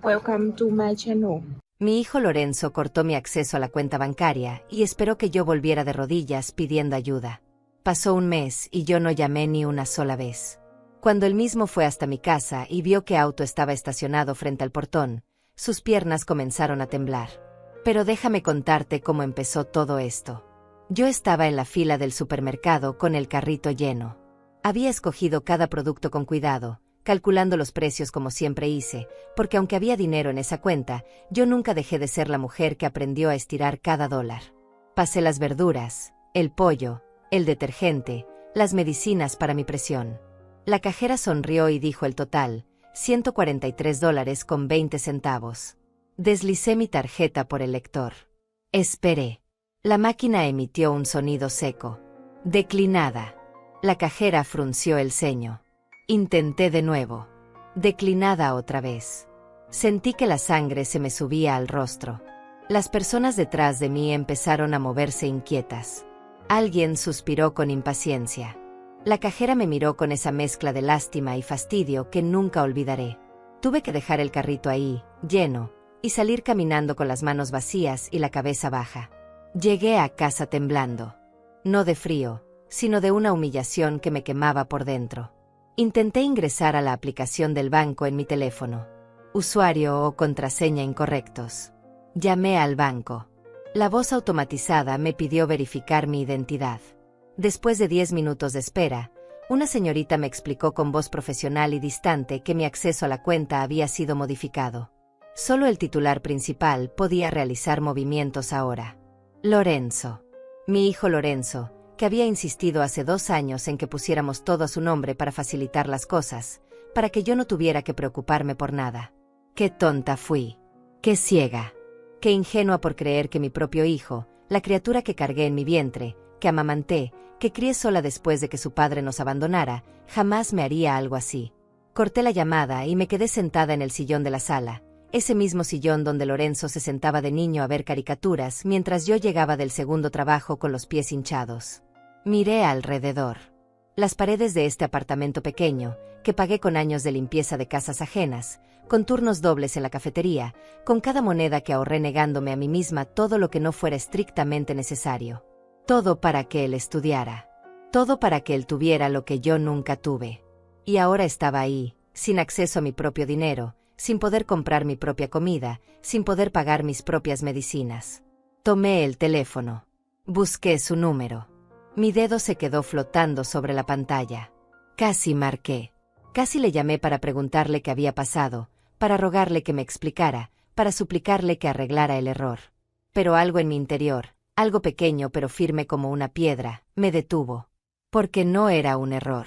Welcome to my channel. Mi hijo Lorenzo cortó mi acceso a la cuenta bancaria y esperó que yo volviera de rodillas pidiendo ayuda. Pasó un mes y yo no llamé ni una sola vez. Cuando él mismo fue hasta mi casa y vio que auto estaba estacionado frente al portón, sus piernas comenzaron a temblar. Pero déjame contarte cómo empezó todo esto. Yo estaba en la fila del supermercado con el carrito lleno. Había escogido cada producto con cuidado, calculando los precios como siempre hice, porque aunque había dinero en esa cuenta, yo nunca dejé de ser la mujer que aprendió a estirar cada dólar. Pasé las verduras, el pollo, el detergente, las medicinas para mi presión. La cajera sonrió y dijo el total, $143.20. Deslicé mi tarjeta por el lector. Esperé. La máquina emitió un sonido seco. Declinada. La cajera frunció el ceño. Intenté de nuevo. Declinada otra vez. Sentí que la sangre se me subía al rostro. Las personas detrás de mí empezaron a moverse inquietas. Alguien suspiró con impaciencia. La cajera me miró con esa mezcla de lástima y fastidio que nunca olvidaré. Tuve que dejar el carrito ahí, lleno, y salir caminando con las manos vacías y la cabeza baja. Llegué a casa temblando. No de frío, sino de una humillación que me quemaba por dentro. Intenté ingresar a la aplicación del banco en mi teléfono. Usuario o contraseña incorrectos. Llamé al banco. La voz automatizada me pidió verificar mi identidad. Después de 10 minutos de espera, una señorita me explicó con voz profesional y distante que mi acceso a la cuenta había sido modificado. Solo el titular principal podía realizar movimientos ahora. Lorenzo. Mi hijo Lorenzo, que había insistido hace 2 años en que pusiéramos todo a su nombre para facilitar las cosas, para que yo no tuviera que preocuparme por nada. Qué tonta fui. Qué ciega. Qué ingenua por creer que mi propio hijo, la criatura que cargué en mi vientre, que amamanté, que crié sola después de que su padre nos abandonara, jamás me haría algo así. Corté la llamada y me quedé sentada en el sillón de la sala, ese mismo sillón donde Lorenzo se sentaba de niño a ver caricaturas mientras yo llegaba del segundo trabajo con los pies hinchados. Miré alrededor. Las paredes de este apartamento pequeño, que pagué con años de limpieza de casas ajenas, con turnos dobles en la cafetería, con cada moneda que ahorré negándome a mí misma todo lo que no fuera estrictamente necesario. Todo para que él estudiara. Todo para que él tuviera lo que yo nunca tuve. Y ahora estaba ahí, sin acceso a mi propio dinero, sin poder comprar mi propia comida, sin poder pagar mis propias medicinas. Tomé el teléfono. Busqué su número. Mi dedo se quedó flotando sobre la pantalla. Casi marqué. Casi le llamé para preguntarle qué había pasado, para rogarle que me explicara, para suplicarle que arreglara el error. Pero algo en mi interior, algo pequeño pero firme como una piedra, me detuvo. Porque no era un error.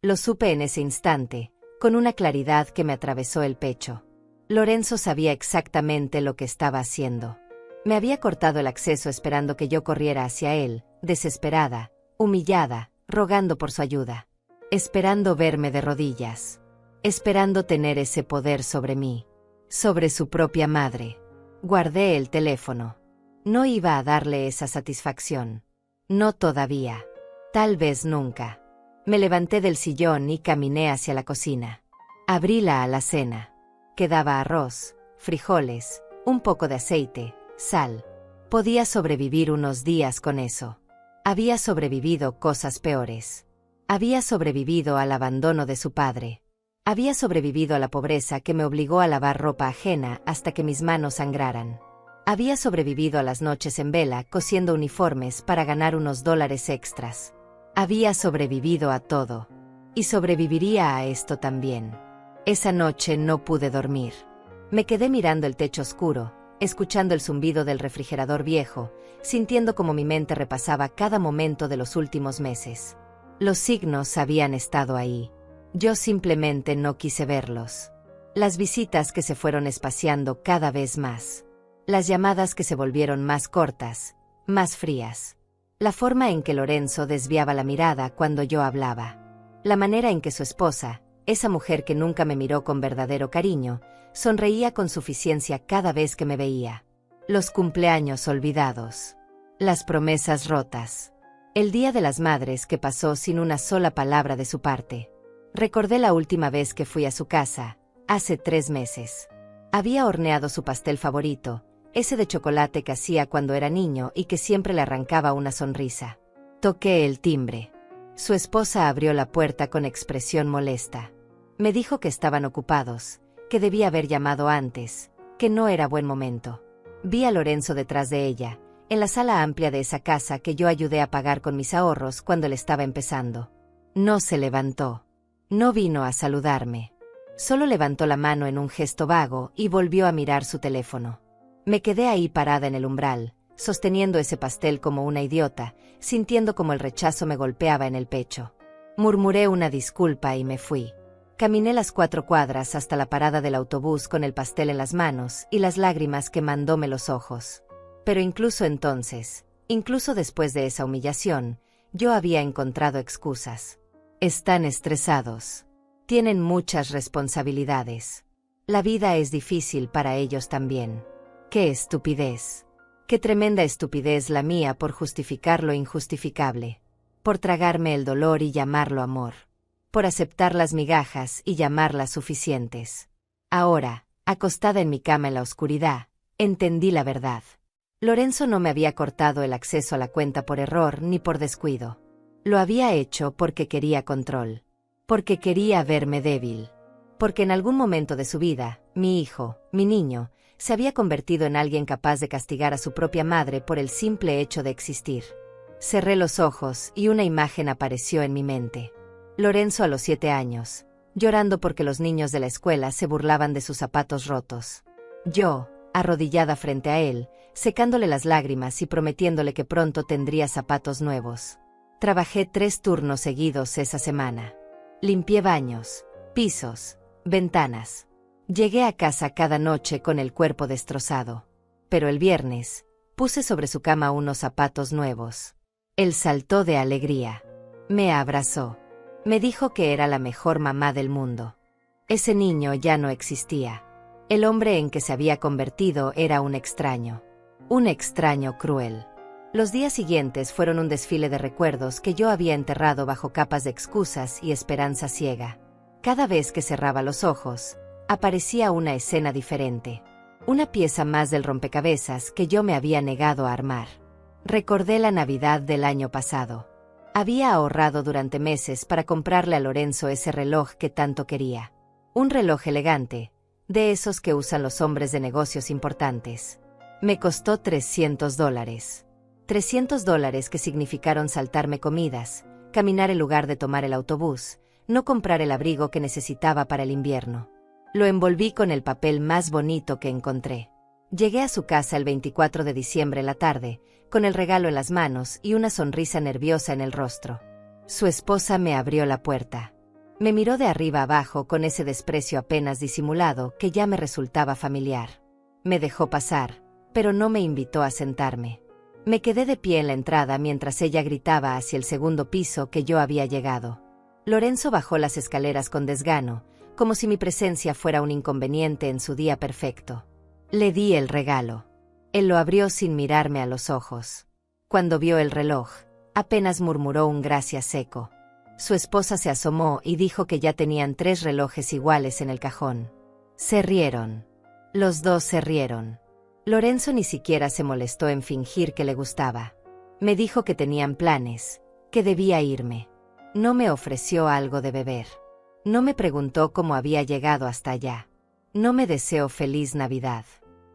Lo supe en ese instante, con una claridad que me atravesó el pecho. Lorenzo sabía exactamente lo que estaba haciendo. Me había cortado el acceso esperando que yo corriera hacia él, desesperada, humillada, rogando por su ayuda. Esperando verme de rodillas. Esperando tener ese poder sobre mí. Sobre su propia madre. Guardé el teléfono. No iba a darle esa satisfacción. No todavía. Tal vez nunca. Me levanté del sillón y caminé hacia la cocina. Abrí la alacena. Quedaba arroz, frijoles, un poco de aceite, sal. Podía sobrevivir unos días con eso. Había sobrevivido cosas peores. Había sobrevivido al abandono de su padre. Había sobrevivido a la pobreza que me obligó a lavar ropa ajena hasta que mis manos sangraran. Había sobrevivido a las noches en vela cosiendo uniformes para ganar unos dólares extras. Había sobrevivido a todo. Y sobreviviría a esto también. Esa noche no pude dormir. Me quedé mirando el techo oscuro, escuchando el zumbido del refrigerador viejo, sintiendo como mi mente repasaba cada momento de los últimos meses. Los signos habían estado ahí. Yo simplemente no quise verlos. Las visitas que se fueron espaciando cada vez más. Las llamadas que se volvieron más cortas, más frías. La forma en que Lorenzo desviaba la mirada cuando yo hablaba. La manera en que su esposa, esa mujer que nunca me miró con verdadero cariño, sonreía con suficiencia cada vez que me veía. Los cumpleaños olvidados. Las promesas rotas. El Día de las Madres que pasó sin una sola palabra de su parte. Recordé la última vez que fui a su casa, hace 3 meses. Había horneado su pastel favorito, ese de chocolate que hacía cuando era niño y que siempre le arrancaba una sonrisa. Toqué el timbre. Su esposa abrió la puerta con expresión molesta. Me dijo que estaban ocupados, que debía haber llamado antes, que no era buen momento. Vi a Lorenzo detrás de ella, en la sala amplia de esa casa que yo ayudé a pagar con mis ahorros cuando él estaba empezando. No se levantó. No vino a saludarme. Solo levantó la mano en un gesto vago y volvió a mirar su teléfono. Me quedé ahí parada en el umbral, sosteniendo ese pastel como una idiota, sintiendo como el rechazo me golpeaba en el pecho. Murmuré una disculpa y me fui. Caminé las 4 cuadras hasta la parada del autobús con el pastel en las manos y las lágrimas quemándome los ojos. Pero incluso entonces, incluso después de esa humillación, yo había encontrado excusas. Están estresados. Tienen muchas responsabilidades. La vida es difícil para ellos también. ¡Qué estupidez! ¡Qué tremenda estupidez la mía por justificar lo injustificable! Por tragarme el dolor y llamarlo amor. Por aceptar las migajas y llamarlas suficientes. Ahora, acostada en mi cama en la oscuridad, entendí la verdad. Lorenzo no me había cortado el acceso a la cuenta por error ni por descuido. Lo había hecho porque quería control. Porque quería verme débil. Porque en algún momento de su vida, mi hijo, mi niño, se había convertido en alguien capaz de castigar a su propia madre por el simple hecho de existir. Cerré los ojos y una imagen apareció en mi mente. Lorenzo a los 7 años, llorando porque los niños de la escuela se burlaban de sus zapatos rotos. Yo, arrodillada frente a él, secándole las lágrimas y prometiéndole que pronto tendría zapatos nuevos. Trabajé 3 turnos seguidos esa semana. Limpié baños, pisos, ventanas. Llegué a casa cada noche con el cuerpo destrozado. Pero el viernes, puse sobre su cama unos zapatos nuevos. Él saltó de alegría. Me abrazó. Me dijo que era la mejor mamá del mundo. Ese niño ya no existía. El hombre en que se había convertido era un extraño cruel. Los días siguientes fueron un desfile de recuerdos que yo había enterrado bajo capas de excusas y esperanza ciega. Cada vez que cerraba los ojos, aparecía una escena diferente. Una pieza más del rompecabezas que yo me había negado a armar. Recordé la Navidad del año pasado. Había ahorrado durante meses para comprarle a Lorenzo ese reloj que tanto quería. Un reloj elegante, de esos que usan los hombres de negocios importantes. Me costó $300. $300 que significaron saltarme comidas, caminar en lugar de tomar el autobús, no comprar el abrigo que necesitaba para el invierno. Lo envolví con el papel más bonito que encontré. Llegué a su casa el 24 de diciembre en la tarde, con el regalo en las manos y una sonrisa nerviosa en el rostro. Su esposa me abrió la puerta. Me miró de arriba abajo con ese desprecio apenas disimulado que ya me resultaba familiar. Me dejó pasar, pero no me invitó a sentarme. Me quedé de pie en la entrada mientras ella gritaba hacia el segundo piso que yo había llegado. Lorenzo bajó las escaleras con desgano, como si mi presencia fuera un inconveniente en su día perfecto. Le di el regalo. Él lo abrió sin mirarme a los ojos. Cuando vio el reloj, apenas murmuró un gracias seco. Su esposa se asomó y dijo que ya tenían 3 relojes iguales en el cajón. Se rieron. Los dos se rieron. Lorenzo ni siquiera se molestó en fingir que le gustaba. Me dijo que tenían planes, que debía irme. No me ofreció algo de beber. No me preguntó cómo había llegado hasta allá. No me deseó feliz Navidad.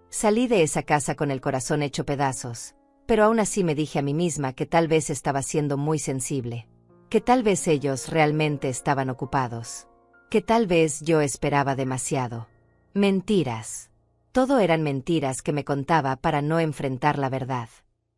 Salí de esa casa con el corazón hecho pedazos, pero aún así me dije a mí misma que tal vez estaba siendo muy sensible. Que tal vez ellos realmente estaban ocupados. Que tal vez yo esperaba demasiado. Mentiras. Todo eran mentiras que me contaba para no enfrentar la verdad.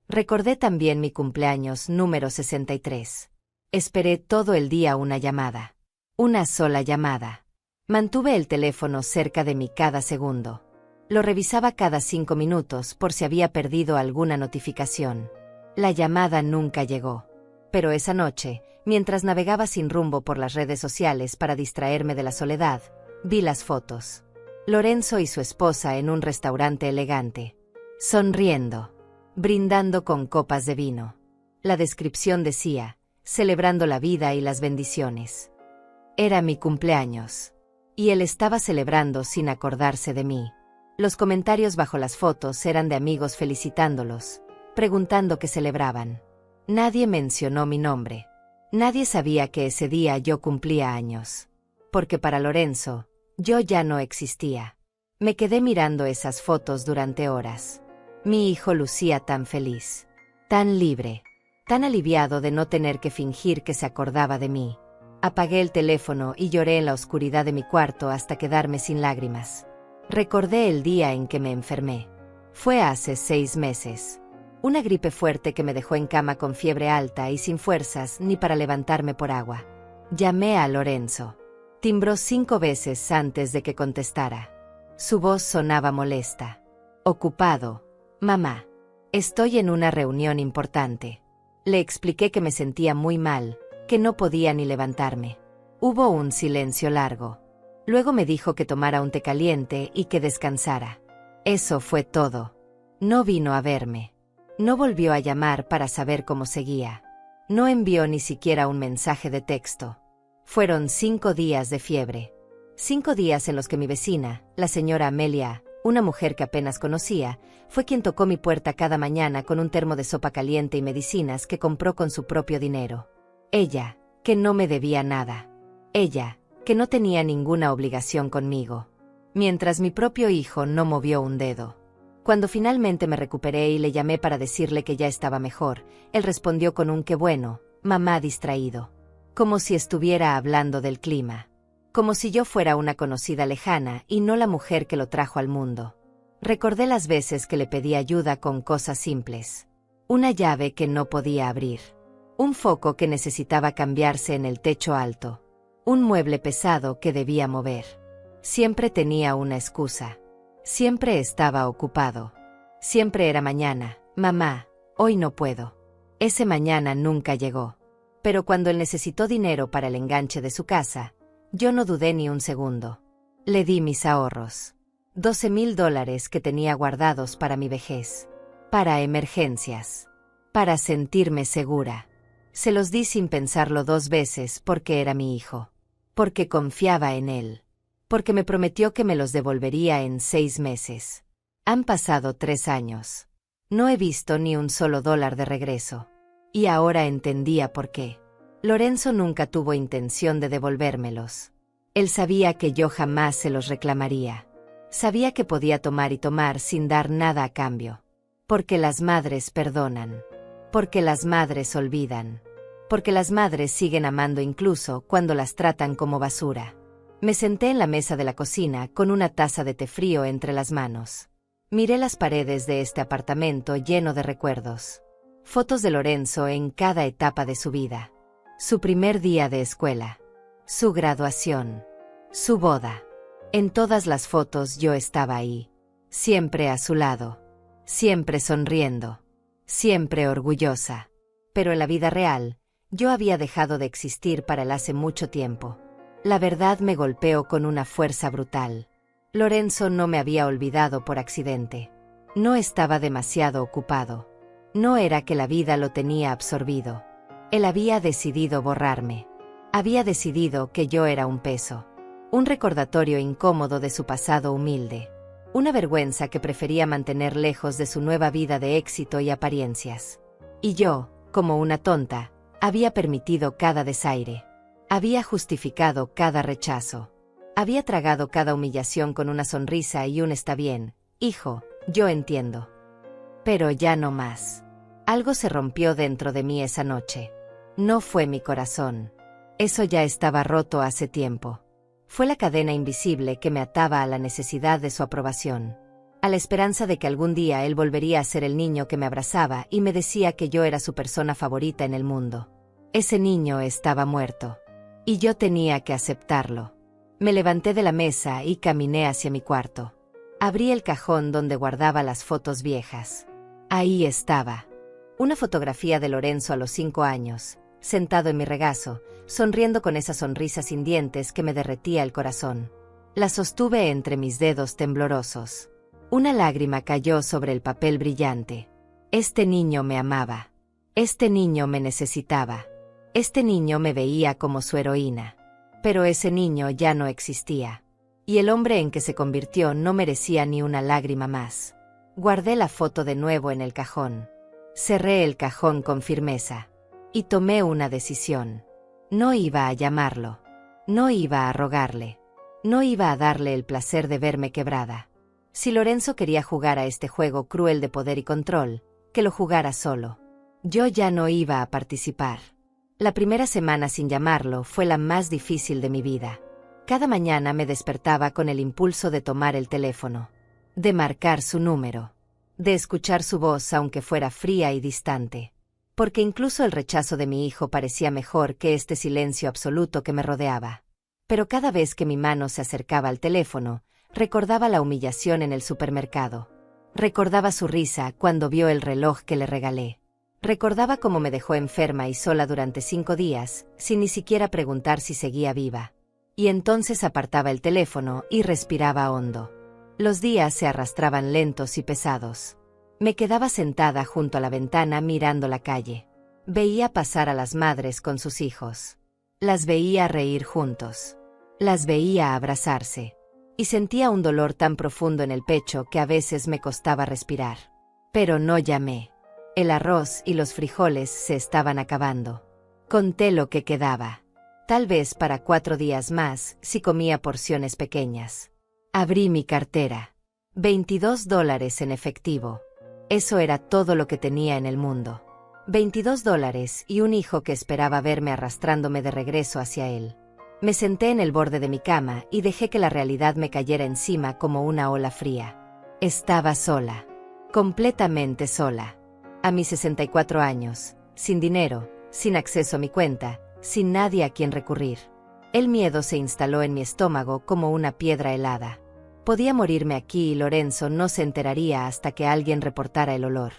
Recordé también mi cumpleaños número 63. Esperé todo el día una llamada. Una sola llamada. Mantuve el teléfono cerca de mí cada segundo. Lo revisaba cada 5 minutos por si había perdido alguna notificación. La llamada nunca llegó. Pero esa noche, mientras navegaba sin rumbo por las redes sociales para distraerme de la soledad, vi las fotos. Lorenzo y su esposa en un restaurante elegante. Sonriendo. Brindando con copas de vino. La descripción decía, celebrando la vida y las bendiciones. Era mi cumpleaños. Y él estaba celebrando sin acordarse de mí. Los comentarios bajo las fotos eran de amigos felicitándolos, preguntando qué celebraban. Nadie mencionó mi nombre. Nadie sabía que ese día yo cumplía años. Porque para Lorenzo, yo ya no existía. Me quedé mirando esas fotos durante horas. Mi hijo lucía tan feliz, tan libre, tan aliviado de no tener que fingir que se acordaba de mí. Apagué el teléfono y lloré en la oscuridad de mi cuarto hasta quedarme sin lágrimas. Recordé el día en que me enfermé. Fue hace 6 meses. Una gripe fuerte que me dejó en cama con fiebre alta y sin fuerzas ni para levantarme por agua. Llamé a Lorenzo. Timbró 5 veces antes de que contestara. Su voz sonaba molesta. Ocupado. Mamá. Estoy en una reunión importante. Le expliqué que me sentía muy mal, que no podía ni levantarme. Hubo un silencio largo. Luego me dijo que tomara un té caliente y que descansara. Eso fue todo. No vino a verme. No volvió a llamar para saber cómo seguía. No envió ni siquiera un mensaje de texto. Fueron 5 días de fiebre. 5 días en los que mi vecina, la señora Amelia, una mujer que apenas conocía, fue quien tocó mi puerta cada mañana con un termo de sopa caliente y medicinas que compró con su propio dinero. Ella, que no me debía nada. Ella, que no tenía ninguna obligación conmigo. Mientras mi propio hijo no movió un dedo. Cuando finalmente me recuperé y le llamé para decirle que ya estaba mejor, él respondió con un qué bueno, mamá distraído. Como si estuviera hablando del clima. Como si yo fuera una conocida lejana y no la mujer que lo trajo al mundo. Recordé las veces que le pedí ayuda con cosas simples. Una llave que no podía abrir. Un foco que necesitaba cambiarse en el techo alto. Un mueble pesado que debía mover. Siempre tenía una excusa. Siempre estaba ocupado. Siempre era mañana. Mamá, hoy no puedo. Ese mañana nunca llegó. Pero cuando él necesitó dinero para el enganche de su casa, yo no dudé ni un segundo. Le di mis ahorros. $12,000 que tenía guardados para mi vejez. Para emergencias. Para sentirme segura. Se los di sin pensarlo 2 veces porque era mi hijo. Porque confiaba en él. Porque me prometió que me los devolvería en 6 meses. Han pasado 3 años. No he visto ni un solo dólar de regreso. Y ahora entendía por qué. Lorenzo nunca tuvo intención de devolvérmelos. Él sabía que yo jamás se los reclamaría. Sabía que podía tomar y tomar sin dar nada a cambio. Porque las madres perdonan. Porque las madres olvidan. Porque las madres siguen amando incluso cuando las tratan como basura. Me senté en la mesa de la cocina con una taza de té frío entre las manos. Miré las paredes de este apartamento lleno de recuerdos. Fotos de Lorenzo en cada etapa de su vida. Su primer día de escuela. Su graduación. Su boda. En todas las fotos yo estaba ahí. Siempre a su lado. Siempre sonriendo. Siempre orgullosa. Pero en la vida real, yo había dejado de existir para él hace mucho tiempo. La verdad me golpeó con una fuerza brutal. Lorenzo no me había olvidado por accidente. No estaba demasiado ocupado. No era que la vida lo tenía absorbido. Él había decidido borrarme. Había decidido que yo era un peso. Un recordatorio incómodo de su pasado humilde. Una vergüenza que prefería mantener lejos de su nueva vida de éxito y apariencias. Y yo, como una tonta, había permitido cada desaire. Había justificado cada rechazo. Había tragado cada humillación con una sonrisa y un está bien, hijo, yo entiendo. Pero ya no más. Algo se rompió dentro de mí esa noche. No fue mi corazón. Eso ya estaba roto hace tiempo. Fue la cadena invisible que me ataba a la necesidad de su aprobación. A la esperanza de que algún día él volvería a ser el niño que me abrazaba y me decía que yo era su persona favorita en el mundo. Ese niño estaba muerto. Y yo tenía que aceptarlo. Me levanté de la mesa y caminé hacia mi cuarto. Abrí el cajón donde guardaba las fotos viejas. Ahí estaba. Una fotografía de Lorenzo a los 5 años, sentado en mi regazo, sonriendo con esa sonrisa sin dientes que me derretía el corazón. La sostuve entre mis dedos temblorosos. Una lágrima cayó sobre el papel brillante. Este niño me amaba. Este niño me necesitaba. Este niño me veía como su heroína. Pero ese niño ya no existía. Y el hombre en que se convirtió no merecía ni una lágrima más. Guardé la foto de nuevo en el cajón. Cerré el cajón con firmeza. Y tomé una decisión. No iba a llamarlo. No iba a rogarle. No iba a darle el placer de verme quebrada. Si Lorenzo quería jugar a este juego cruel de poder y control, que lo jugara solo. Yo ya no iba a participar. La primera semana sin llamarlo fue la más difícil de mi vida. Cada mañana me despertaba con el impulso de tomar el teléfono, de marcar su número, de escuchar su voz aunque fuera fría y distante. Porque incluso el rechazo de mi hijo parecía mejor que este silencio absoluto que me rodeaba. Pero cada vez que mi mano se acercaba al teléfono, recordaba la humillación en el supermercado. Recordaba su risa cuando vio el reloj que le regalé. Recordaba cómo me dejó enferma y sola durante 5 días, sin ni siquiera preguntar si seguía viva. Y entonces apartaba el teléfono y respiraba hondo. Los días se arrastraban lentos y pesados. Me quedaba sentada junto a la ventana mirando la calle. Veía pasar a las madres con sus hijos. Las veía reír juntos. Las veía abrazarse. Y sentía un dolor tan profundo en el pecho que a veces me costaba respirar. Pero no llamé. El arroz y los frijoles se estaban acabando. Conté lo que quedaba. Tal vez para 4 días más, si comía porciones pequeñas. Abrí mi cartera. $22 en efectivo. Eso era todo lo que tenía en el mundo. $22 y un hijo que esperaba verme arrastrándome de regreso hacia él. Me senté en el borde de mi cama y dejé que la realidad me cayera encima como una ola fría. Estaba sola. Completamente sola. A mis 64 años, sin dinero, sin acceso a mi cuenta, sin nadie a quien recurrir. El miedo se instaló en mi estómago como una piedra helada. Podía morirme aquí y Lorenzo no se enteraría hasta que alguien reportara el olor.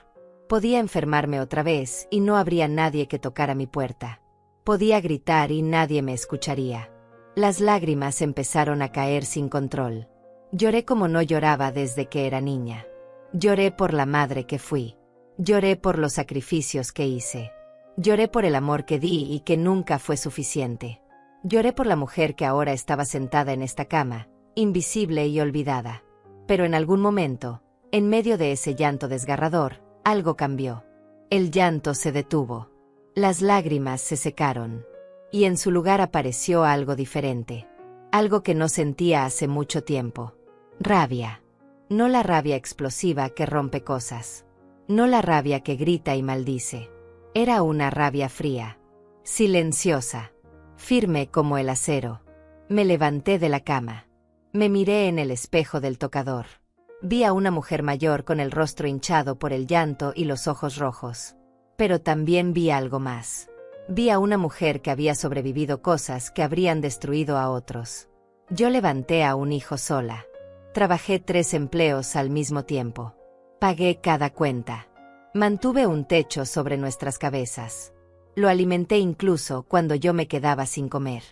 Podía enfermarme otra vez y no habría nadie que tocara mi puerta. Podía gritar y nadie me escucharía. Las lágrimas empezaron a caer sin control. Lloré como no lloraba desde que era niña. Lloré por la madre que fui. Lloré por los sacrificios que hice. Lloré por el amor que di y que nunca fue suficiente. Lloré por la mujer que ahora estaba sentada en esta cama, invisible y olvidada. Pero en algún momento, en medio de ese llanto desgarrador, algo cambió. El llanto se detuvo. Las lágrimas se secaron. Y en su lugar apareció algo diferente. Algo que no sentía hace mucho tiempo. Rabia. No la rabia explosiva que rompe cosas. No la rabia que grita y maldice. Era una rabia fría. Silenciosa. Firme como el acero. Me levanté de la cama. Me miré en el espejo del tocador. Vi a una mujer mayor con el rostro hinchado por el llanto y los ojos rojos. Pero también vi algo más. Vi a una mujer que había sobrevivido cosas que habrían destruido a otros. Yo levanté a un hijo sola. Trabajé 3 empleos al mismo tiempo. Pagué cada cuenta. Mantuve un techo sobre nuestras cabezas. Lo alimenté incluso cuando yo me quedaba sin comer.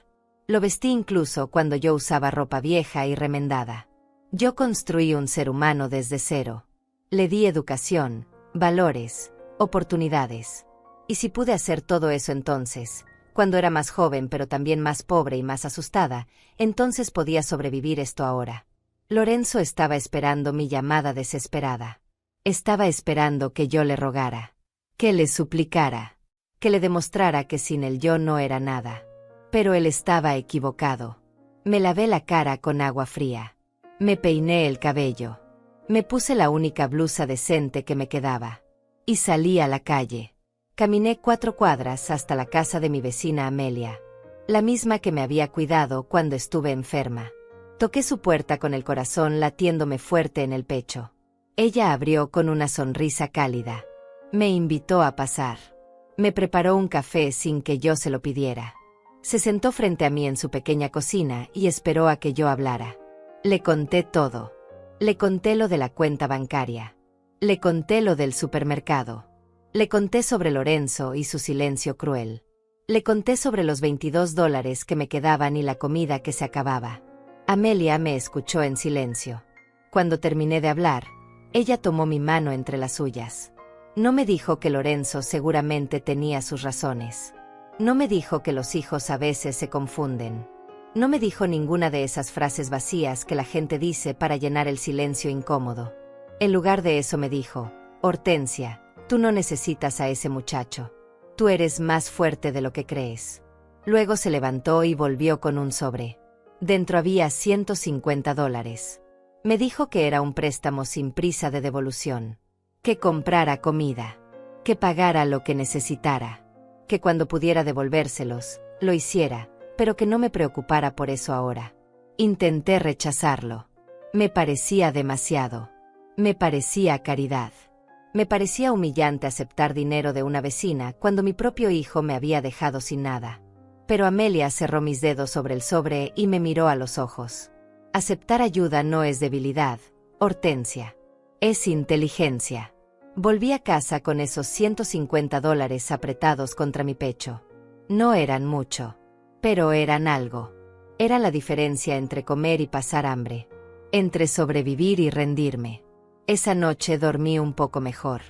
Lo vestí incluso cuando yo usaba ropa vieja y remendada. Yo construí un ser humano desde cero. Le di educación, valores, oportunidades. Y si pude hacer todo eso entonces, cuando era más joven pero también más pobre y más asustada, entonces podía sobrevivir esto ahora. Lorenzo estaba esperando mi llamada desesperada. Estaba esperando que yo le rogara, que le suplicara, que le demostrara que sin él yo no era nada. Pero él estaba equivocado. Me lavé la cara con agua fría. Me peiné el cabello. Me puse la única blusa decente que me quedaba. Y salí a la calle. Caminé 4 cuadras hasta la casa de mi vecina Amelia, la misma que me había cuidado cuando estuve enferma. Toqué su puerta con el corazón latiéndome fuerte en el pecho. Ella abrió con una sonrisa cálida. Me invitó a pasar. Me preparó un café sin que yo se lo pidiera. Se sentó frente a mí en su pequeña cocina y esperó a que yo hablara. Le conté todo. Le conté lo de la cuenta bancaria. Le conté lo del supermercado. Le conté sobre Lorenzo y su silencio cruel. Le conté sobre los $22 que me quedaban y la comida que se acababa. Amelia me escuchó en silencio. Cuando terminé de hablar, ella tomó mi mano entre las suyas. No me dijo que Lorenzo seguramente tenía sus razones. No me dijo que los hijos a veces se confunden. No me dijo ninguna de esas frases vacías que la gente dice para llenar el silencio incómodo. En lugar de eso me dijo: Hortensia, tú no necesitas a ese muchacho. Tú eres más fuerte de lo que crees. Luego se levantó y volvió con un sobre. Dentro había $150. Me dijo que era un préstamo sin prisa de devolución. Que comprara comida. Que pagara lo que necesitara. Que cuando pudiera devolvérselos, lo hiciera, pero que no me preocupara por eso ahora. Intenté rechazarlo. Me parecía demasiado. Me parecía caridad. Me parecía humillante aceptar dinero de una vecina cuando mi propio hijo me había dejado sin nada. Pero Amelia cerró mis dedos sobre el sobre y me miró a los ojos. Aceptar ayuda no es debilidad, Hortensia. Es inteligencia. Volví a casa con esos $150 apretados contra mi pecho. No eran mucho, pero eran algo. Era la diferencia entre comer y pasar hambre. Entre sobrevivir y rendirme. Esa noche dormí un poco mejor.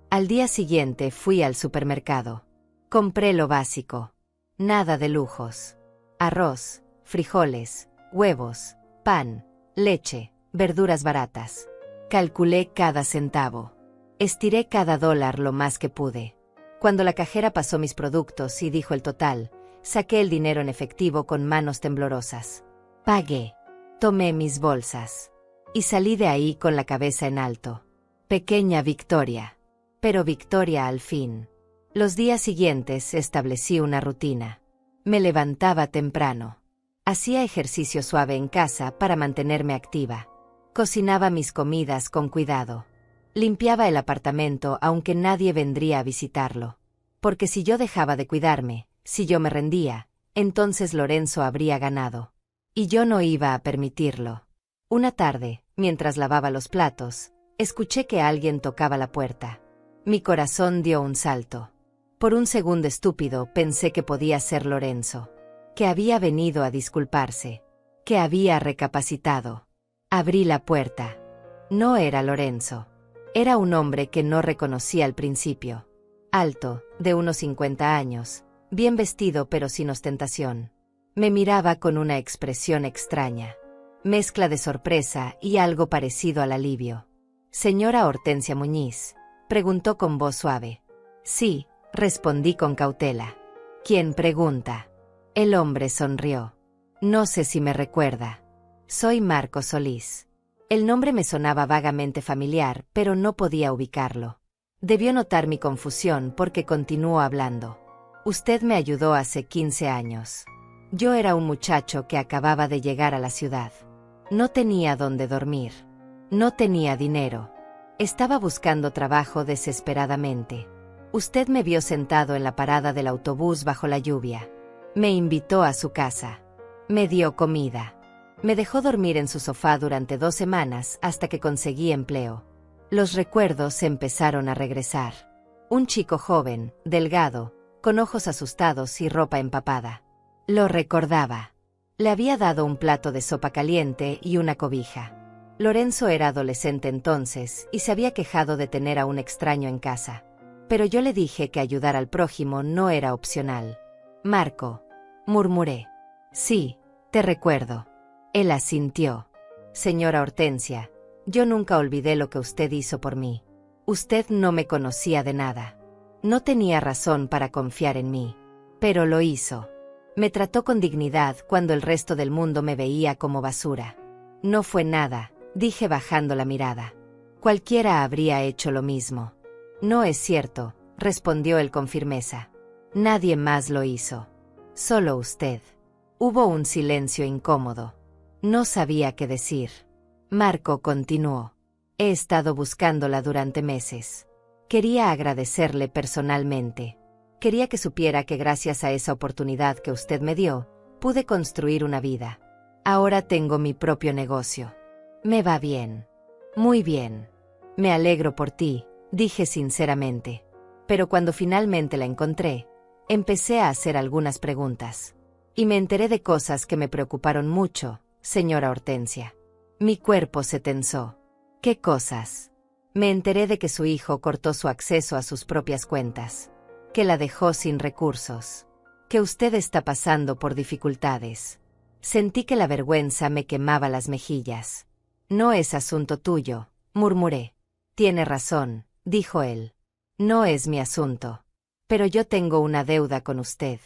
Al día siguiente fui al supermercado. Compré lo básico. Nada de lujos. Arroz, frijoles, huevos, pan, leche, verduras baratas. Calculé cada centavo. Estiré cada dólar lo más que pude. Cuando la cajera pasó mis productos y dijo el total, saqué el dinero en efectivo con manos temblorosas. Pagué. Tomé mis bolsas. Y salí de ahí con la cabeza en alto. Pequeña victoria. Pero victoria al fin. Los días siguientes establecí una rutina. Me levantaba temprano. Hacía ejercicio suave en casa para mantenerme activa. Cocinaba mis comidas con cuidado. Limpiaba el apartamento aunque nadie vendría a visitarlo. Porque si yo dejaba de cuidarme, si yo me rendía, entonces Lorenzo habría ganado. Y yo no iba a permitirlo. Una tarde, mientras lavaba los platos, escuché que alguien tocaba la puerta. Mi corazón dio un salto. Por un segundo estúpido pensé que podía ser Lorenzo. Que había venido a disculparse. Que había recapacitado. Abrí la puerta. No era Lorenzo. Era un hombre que no reconocí al principio. Alto, de unos 50 años, bien vestido pero sin ostentación. Me miraba con una expresión extraña. Mezcla de sorpresa y algo parecido al alivio. «¿Señora Hortensia Muñiz?», preguntó con voz suave. «Sí», respondí con cautela. «¿Quién pregunta?». El hombre sonrió. «No sé si me recuerda. Soy Marco Solís». El nombre me sonaba vagamente familiar, pero no podía ubicarlo. Debió notar mi confusión porque continuó hablando. «Usted me ayudó hace 15 años. Yo era un muchacho que acababa de llegar a la ciudad. No tenía dónde dormir. No tenía dinero. Estaba buscando trabajo desesperadamente. Usted me vio sentado en la parada del autobús bajo la lluvia. Me invitó a su casa. Me dio comida. Me dejó dormir en su sofá durante 2 semanas hasta que conseguí empleo. Los recuerdos empezaron a regresar. Un chico joven, delgado, con ojos asustados y ropa empapada. Lo recordaba. Le había dado un plato de sopa caliente y una cobija. Lorenzo era adolescente entonces y se había quejado de tener a un extraño en casa. Pero yo le dije que ayudar al prójimo no era opcional. «Marco», murmuré. «Sí, te recuerdo». Él asintió. «Señora Hortensia, yo nunca olvidé lo que usted hizo por mí. Usted no me conocía de nada. No tenía razón para confiar en mí. Pero lo hizo. Me trató con dignidad cuando el resto del mundo me veía como basura. No fue nada», dije bajando la mirada. «Cualquiera habría hecho lo mismo». «No es cierto», respondió él con firmeza. «Nadie más lo hizo. Solo usted». Hubo un silencio incómodo. No sabía qué decir. Marco continuó. «He estado buscándola durante meses. Quería agradecerle personalmente. Quería que supiera que gracias a esa oportunidad que usted me dio, pude construir una vida. Ahora tengo mi propio negocio. Me va bien. Muy bien. Me alegro por ti», dije sinceramente. Pero cuando finalmente la encontré, empecé a hacer algunas preguntas. Y me enteré de cosas que me preocuparon mucho, señora Hortensia. Mi cuerpo se tensó. ¿Qué cosas? Me enteré de que su hijo cortó su acceso a sus propias cuentas. Que la dejó sin recursos. Que usted está pasando por dificultades. Sentí que la vergüenza me quemaba las mejillas. No es asunto tuyo, murmuré. Tiene razón, dijo él. No es mi asunto. Pero yo tengo una deuda con usted.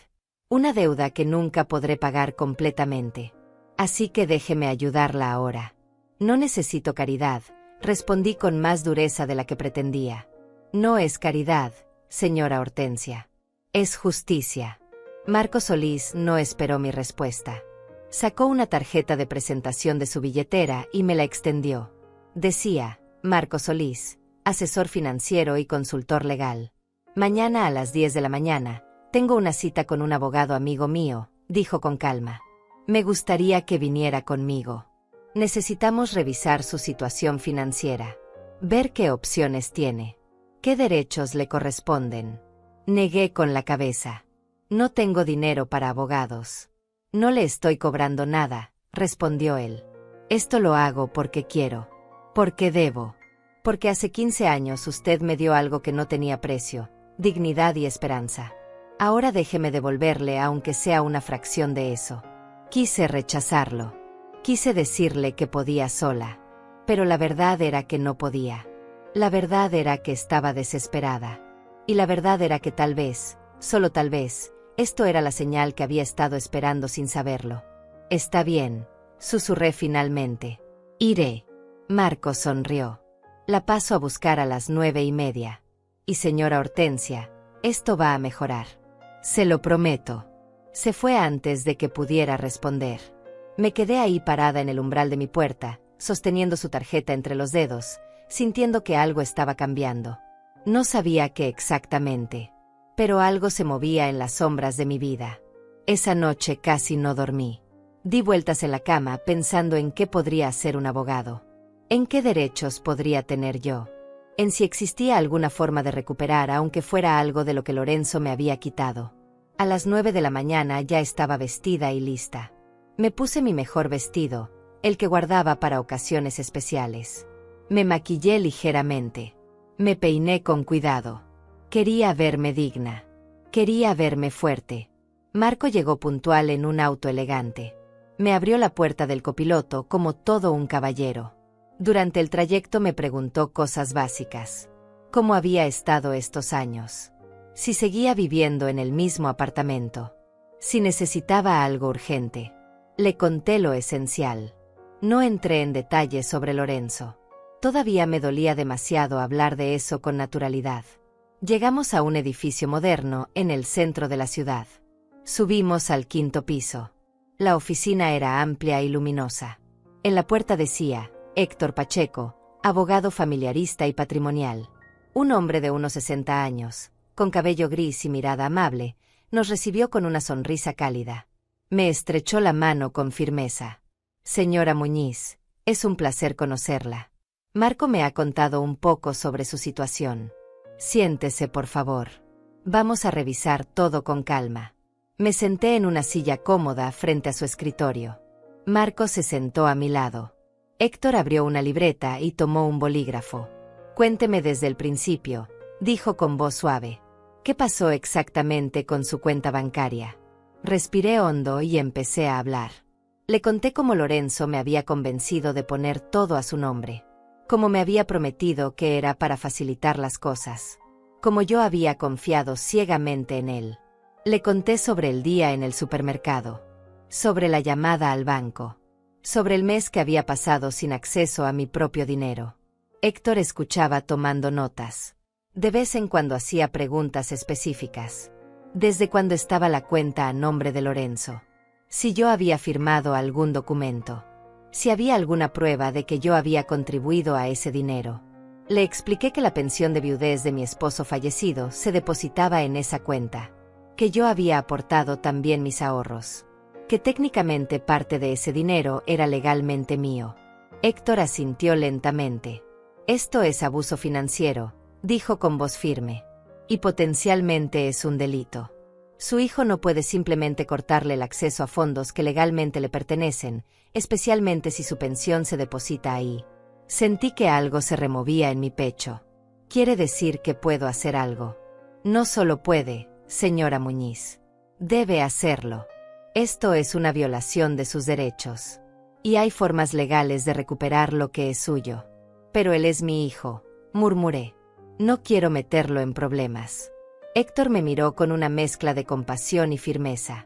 Una deuda que nunca podré pagar completamente. Así que déjeme ayudarla ahora. No necesito caridad, respondí con más dureza de la que pretendía. No es caridad, señora Hortensia. Es justicia. Marco Solís no esperó mi respuesta. Sacó una tarjeta de presentación de su billetera y me la extendió. Decía, Marco Solís, asesor financiero y consultor legal. Mañana a las 10 de la mañana, tengo una cita con un abogado amigo mío, dijo con calma. Me gustaría que viniera conmigo. Necesitamos revisar su situación financiera. Ver qué opciones tiene. ¿Qué derechos le corresponden? Negué con la cabeza. No tengo dinero para abogados. No le estoy cobrando nada, respondió él. Esto lo hago porque quiero. Porque debo. Porque hace 15 años usted me dio algo que no tenía precio, dignidad y esperanza. Ahora déjeme devolverle aunque sea una fracción de eso. Quise rechazarlo. Quise decirle que podía sola. Pero la verdad era que no podía. La verdad era que estaba desesperada. Y la verdad era que tal vez, solo tal vez, esto era la señal que había estado esperando sin saberlo. Está bien, susurré finalmente. Iré. Marco sonrió. La paso a buscar a las 9:30. Y señora Hortensia, esto va a mejorar. Se lo prometo. Se fue antes de que pudiera responder. Me quedé ahí parada en el umbral de mi puerta, sosteniendo su tarjeta entre los dedos, sintiendo que algo estaba cambiando. No sabía qué exactamente, pero algo se movía en las sombras de mi vida. Esa noche casi no dormí. Di vueltas en la cama pensando en qué podría hacer un abogado. ¿En qué derechos podría tener yo? En si existía alguna forma de recuperar aunque fuera algo de lo que Lorenzo me había quitado. A las 9 de la mañana ya estaba vestida y lista. Me puse mi mejor vestido, el que guardaba para ocasiones especiales. Me maquillé ligeramente. Me peiné con cuidado. Quería verme digna. Quería verme fuerte. Marco llegó puntual en un auto elegante. Me abrió la puerta del copiloto como todo un caballero. Durante el trayecto me preguntó cosas básicas. ¿Cómo había estado estos años? Si seguía viviendo en el mismo apartamento. Si necesitaba algo urgente. Le conté lo esencial. No entré en detalles sobre Lorenzo. Todavía me dolía demasiado hablar de eso con naturalidad. Llegamos a un edificio moderno en el centro de la ciudad. Subimos al 5º piso. La oficina era amplia y luminosa. En la puerta decía, Héctor Pacheco, abogado familiarista y patrimonial. Un hombre de unos 60 años, con cabello gris y mirada amable, nos recibió con una sonrisa cálida. Me estrechó la mano con firmeza. Señora Muñiz, es un placer conocerla. Marco me ha contado un poco sobre su situación. Siéntese, por favor. Vamos a revisar todo con calma. Me senté en una silla cómoda frente a su escritorio. Marco se sentó a mi lado. Héctor abrió una libreta y tomó un bolígrafo. Cuénteme desde el principio, dijo con voz suave. ¿Qué pasó exactamente con su cuenta bancaria? Respiré hondo y empecé a hablar. Le conté cómo Lorenzo me había convencido de poner todo a su nombre. Como me había prometido que era para facilitar las cosas. Como yo había confiado ciegamente en él. Le conté sobre el día en el supermercado. Sobre la llamada al banco. Sobre el mes que había pasado sin acceso a mi propio dinero. Héctor escuchaba tomando notas. De vez en cuando hacía preguntas específicas. Desde cuando estaba la cuenta a nombre de Lorenzo. Si yo había firmado algún documento. Si había alguna prueba de que yo había contribuido a ese dinero. Le expliqué que la pensión de viudez de mi esposo fallecido se depositaba en esa cuenta. Que yo había aportado también mis ahorros. Que técnicamente parte de ese dinero era legalmente mío. Héctor asintió lentamente. Esto es abuso financiero, dijo con voz firme. Y potencialmente es un delito. Su hijo no puede simplemente cortarle el acceso a fondos que legalmente le pertenecen, especialmente si su pensión se deposita ahí. Sentí que algo se removía en mi pecho. Quiere decir que puedo hacer algo. No solo puede, señora Muñiz. Debe hacerlo. Esto es una violación de sus derechos. Y hay formas legales de recuperar lo que es suyo. Pero él es mi hijo, murmuré. No quiero meterlo en problemas. Héctor me miró con una mezcla de compasión y firmeza.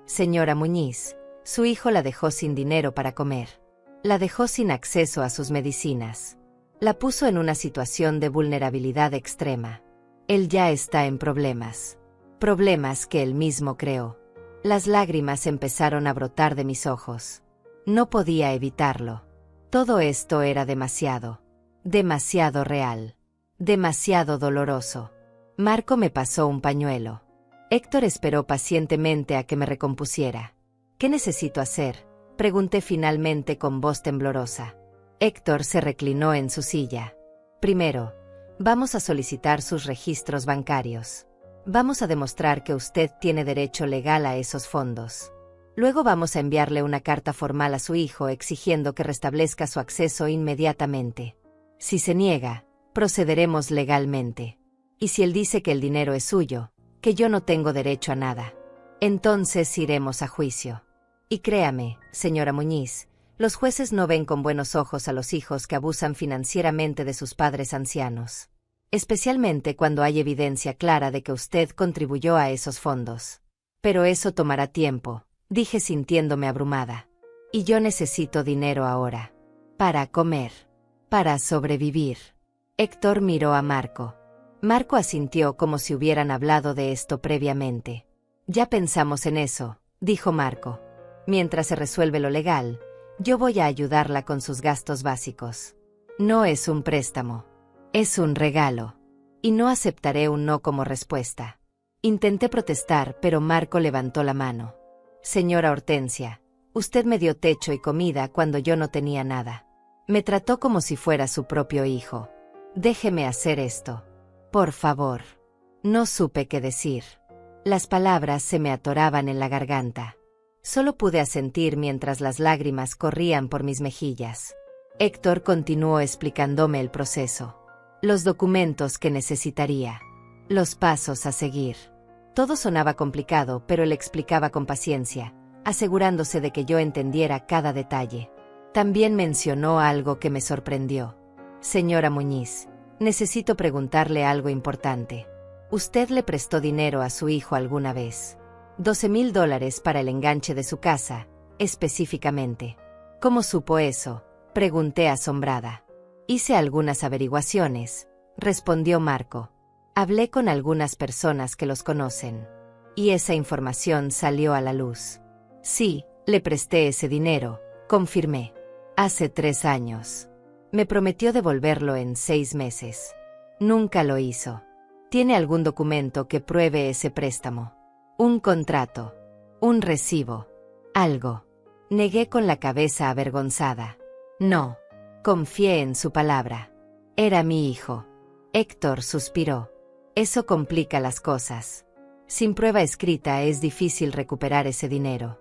Señora Muñiz, su hijo la dejó sin dinero para comer. La dejó sin acceso a sus medicinas. La puso en una situación de vulnerabilidad extrema. Él ya está en problemas. Problemas que él mismo creó. Las lágrimas empezaron a brotar de mis ojos. No podía evitarlo. Todo esto era demasiado. Demasiado real. Demasiado doloroso. Marco me pasó un pañuelo. Héctor esperó pacientemente a que me recompusiera. ¿Qué necesito hacer?, pregunté finalmente con voz temblorosa. Héctor se reclinó en su silla. Primero, vamos a solicitar sus registros bancarios. Vamos a demostrar que usted tiene derecho legal a esos fondos. Luego vamos a enviarle una carta formal a su hijo exigiendo que restablezca su acceso inmediatamente. Si se niega, procederemos legalmente. Y si él dice que el dinero es suyo, que yo no tengo derecho a nada, entonces iremos a juicio. Y créame, señora Muñiz, los jueces no ven con buenos ojos a los hijos que abusan financieramente de sus padres ancianos. Especialmente cuando hay evidencia clara de que usted contribuyó a esos fondos. Pero eso tomará tiempo, dije sintiéndome abrumada. Y yo necesito dinero ahora. Para comer. Para sobrevivir. Héctor miró a Marco. Marco asintió como si hubieran hablado de esto previamente. Ya pensamos en eso, dijo Marco. Mientras se resuelve lo legal, yo voy a ayudarla con sus gastos básicos. No es un préstamo. Es un regalo. Y no aceptaré un no como respuesta. Intenté protestar, pero Marco levantó la mano. Señora Hortensia, usted me dio techo y comida cuando yo no tenía nada. Me trató como si fuera su propio hijo. Déjeme hacer esto. Por favor. No supe qué decir. Las palabras se me atoraban en la garganta. Solo pude asentir mientras las lágrimas corrían por mis mejillas. Héctor continuó explicándome el proceso. Los documentos que necesitaría. Los pasos a seguir. Todo sonaba complicado, pero él explicaba con paciencia, asegurándose de que yo entendiera cada detalle. También mencionó algo que me sorprendió. Señora Muñiz, necesito preguntarle algo importante. ¿Usted le prestó dinero a su hijo alguna vez? $12,000 para el enganche de su casa, específicamente. ¿Cómo supo eso?, pregunté asombrada. Hice algunas averiguaciones, respondió Marco. Hablé con algunas personas que los conocen. Y esa información salió a la luz. Sí, le presté ese dinero, confirmé. Hace 3 años. Me prometió devolverlo en 6 meses. Nunca lo hizo. ¿Tiene algún documento que pruebe ese préstamo? Un contrato. Un recibo. Algo. Negué con la cabeza avergonzada. No. Confié en su palabra. Era mi hijo. Héctor suspiró. Eso complica las cosas. Sin prueba escrita es difícil recuperar ese dinero.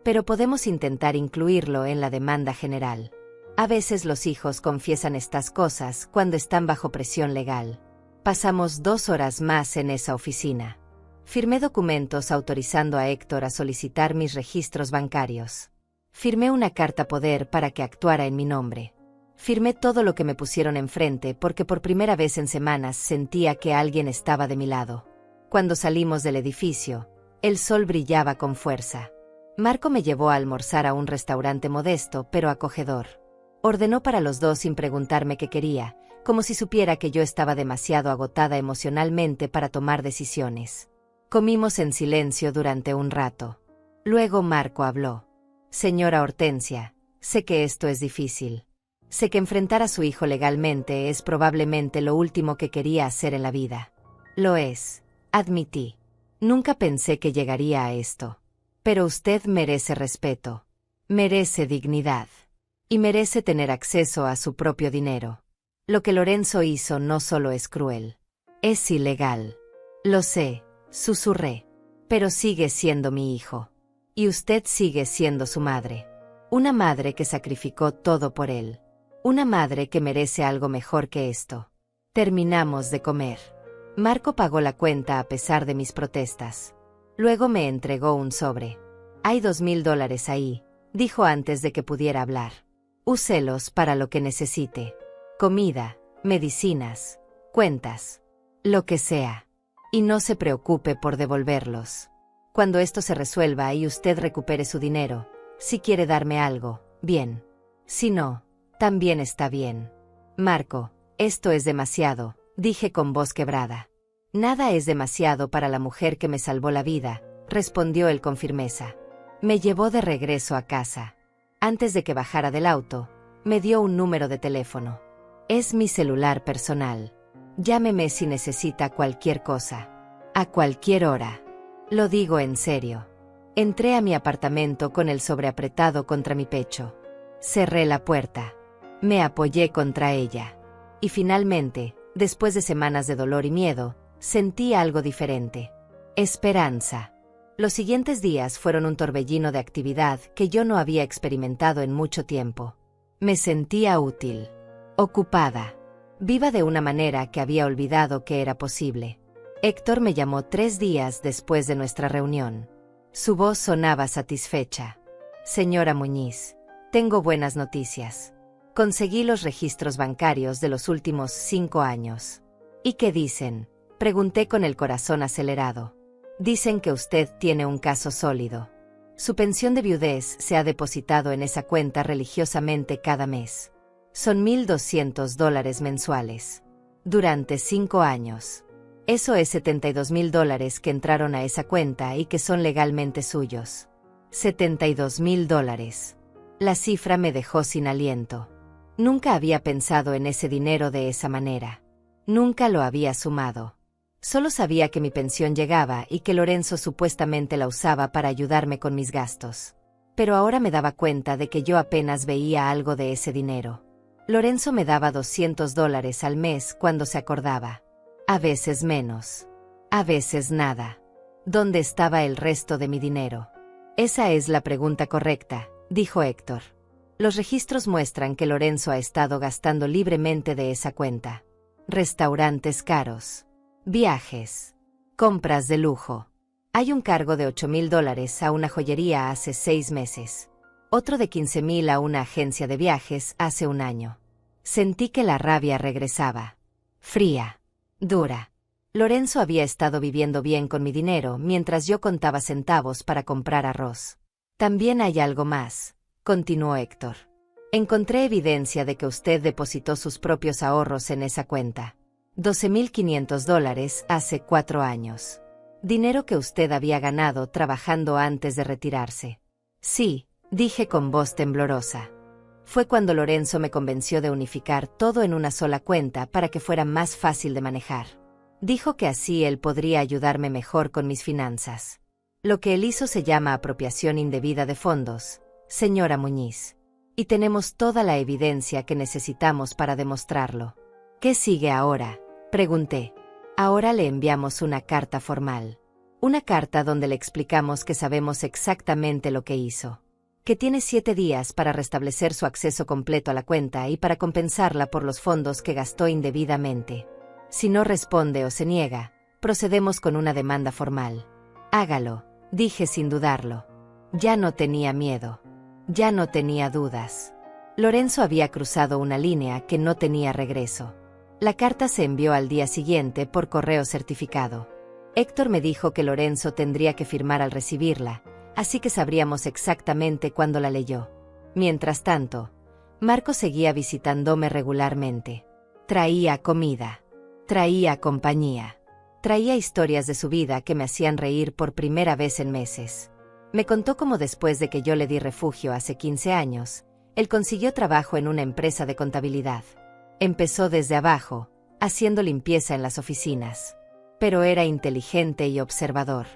Pero podemos intentar incluirlo en la demanda general. A veces los hijos confiesan estas cosas cuando están bajo presión legal. Pasamos 2 horas más en esa oficina. Firmé documentos autorizando a Héctor a solicitar mis registros bancarios. Firmé una carta poder para que actuara en mi nombre. Firmé todo lo que me pusieron enfrente porque por primera vez en semanas sentía que alguien estaba de mi lado. Cuando salimos del edificio, el sol brillaba con fuerza. Marco me llevó a almorzar a un restaurante modesto pero acogedor. Ordenó para los dos sin preguntarme qué quería, como si supiera que yo estaba demasiado agotada emocionalmente para tomar decisiones. Comimos en silencio durante un rato. Luego Marco habló. Señora Hortensia, sé que esto es difícil. Sé que enfrentar a su hijo legalmente es probablemente lo último que quería hacer en la vida. Lo es, admití. Nunca pensé que llegaría a esto. Pero usted merece respeto. Merece dignidad. Y merece tener acceso a su propio dinero. Lo que Lorenzo hizo no solo es cruel. Es ilegal. Lo sé, susurré. Pero sigue siendo mi hijo. Y usted sigue siendo su madre. Una madre que sacrificó todo por él. Una madre que merece algo mejor que esto. Terminamos de comer. Marco pagó la cuenta a pesar de mis protestas. Luego me entregó un sobre. Hay $2000 ahí, dijo antes de que pudiera hablar. Úselos para lo que necesite. Comida, medicinas, cuentas, lo que sea. Y no se preocupe por devolverlos. Cuando esto se resuelva y usted recupere su dinero, si quiere darme algo, bien. Si no, también está bien. Marco, esto es demasiado, dije con voz quebrada. Nada es demasiado para la mujer que me salvó la vida, respondió él con firmeza. Me llevó de regreso a casa. Antes de que bajara del auto, me dio un número de teléfono. Es mi celular personal. Llámeme si necesita cualquier cosa. A cualquier hora. Lo digo en serio. Entré a mi apartamento con el sobre apretado contra mi pecho. Cerré la puerta. Me apoyé contra ella. Y finalmente, después de semanas de dolor y miedo, sentí algo diferente. Esperanza. Los siguientes días fueron un torbellino de actividad que yo no había experimentado en mucho tiempo. Me sentía útil. Ocupada. Viva de una manera que había olvidado que era posible. Héctor me llamó 3 días después de nuestra reunión. Su voz sonaba satisfecha. Señora Muñiz, tengo buenas noticias. Conseguí los registros bancarios de los últimos 5 años. ¿Y qué dicen? Pregunté con el corazón acelerado. Dicen que usted tiene un caso sólido. Su pensión de viudez se ha depositado en esa cuenta religiosamente cada mes. Son $1200 mensuales. Durante 5 años. Eso es $72,000 que entraron a esa cuenta y que son legalmente suyos. $72,000. La cifra me dejó sin aliento. Nunca había pensado en ese dinero de esa manera. Nunca lo había sumado. Solo sabía que mi pensión llegaba y que Lorenzo supuestamente la usaba para ayudarme con mis gastos. Pero ahora me daba cuenta de que yo apenas veía algo de ese dinero. Lorenzo me daba $200 al mes cuando se acordaba. A veces menos. A veces nada. ¿Dónde estaba el resto de mi dinero? Esa es la pregunta correcta, dijo Héctor. Los registros muestran que Lorenzo ha estado gastando libremente de esa cuenta. Restaurantes caros. Viajes. Compras de lujo. Hay un cargo de $8,000 a una joyería hace 6 meses. Otro de $15,000 a una agencia de viajes hace 1 año. Sentí que la rabia regresaba. Fría. Dura. Lorenzo había estado viviendo bien con mi dinero mientras yo contaba centavos para comprar arroz. También hay algo más, continuó Héctor. Encontré evidencia de que usted depositó sus propios ahorros en esa cuenta. $12,500 hace 4 años. Dinero que usted había ganado trabajando antes de retirarse. Sí, dije con voz temblorosa. Fue cuando Lorenzo me convenció de unificar todo en una sola cuenta para que fuera más fácil de manejar. Dijo que así él podría ayudarme mejor con mis finanzas. Lo que él hizo se llama apropiación indebida de fondos, señora Muñiz. Y tenemos toda la evidencia que necesitamos para demostrarlo. ¿Qué sigue ahora?, pregunté. Ahora le enviamos una carta formal. Una carta donde le explicamos que sabemos exactamente lo que hizo. Que tiene 7 días para restablecer su acceso completo a la cuenta y para compensarla por los fondos que gastó indebidamente. Si no responde o se niega, procedemos con una demanda formal. Hágalo, dije sin dudarlo. Ya no tenía miedo. Ya no tenía dudas. Lorenzo había cruzado una línea que no tenía regreso. La carta se envió al día siguiente por correo certificado. Héctor me dijo que Lorenzo tendría que firmar al recibirla, así que sabríamos exactamente cuándo la leyó. Mientras tanto, Marco seguía visitándome regularmente. Traía comida. Traía compañía. Traía historias de su vida que me hacían reír por primera vez en meses. Me contó cómo después de que yo le di refugio hace 15 años, él consiguió trabajo en una empresa de contabilidad. Empezó desde abajo, haciendo limpieza en las oficinas. Pero era inteligente y observador.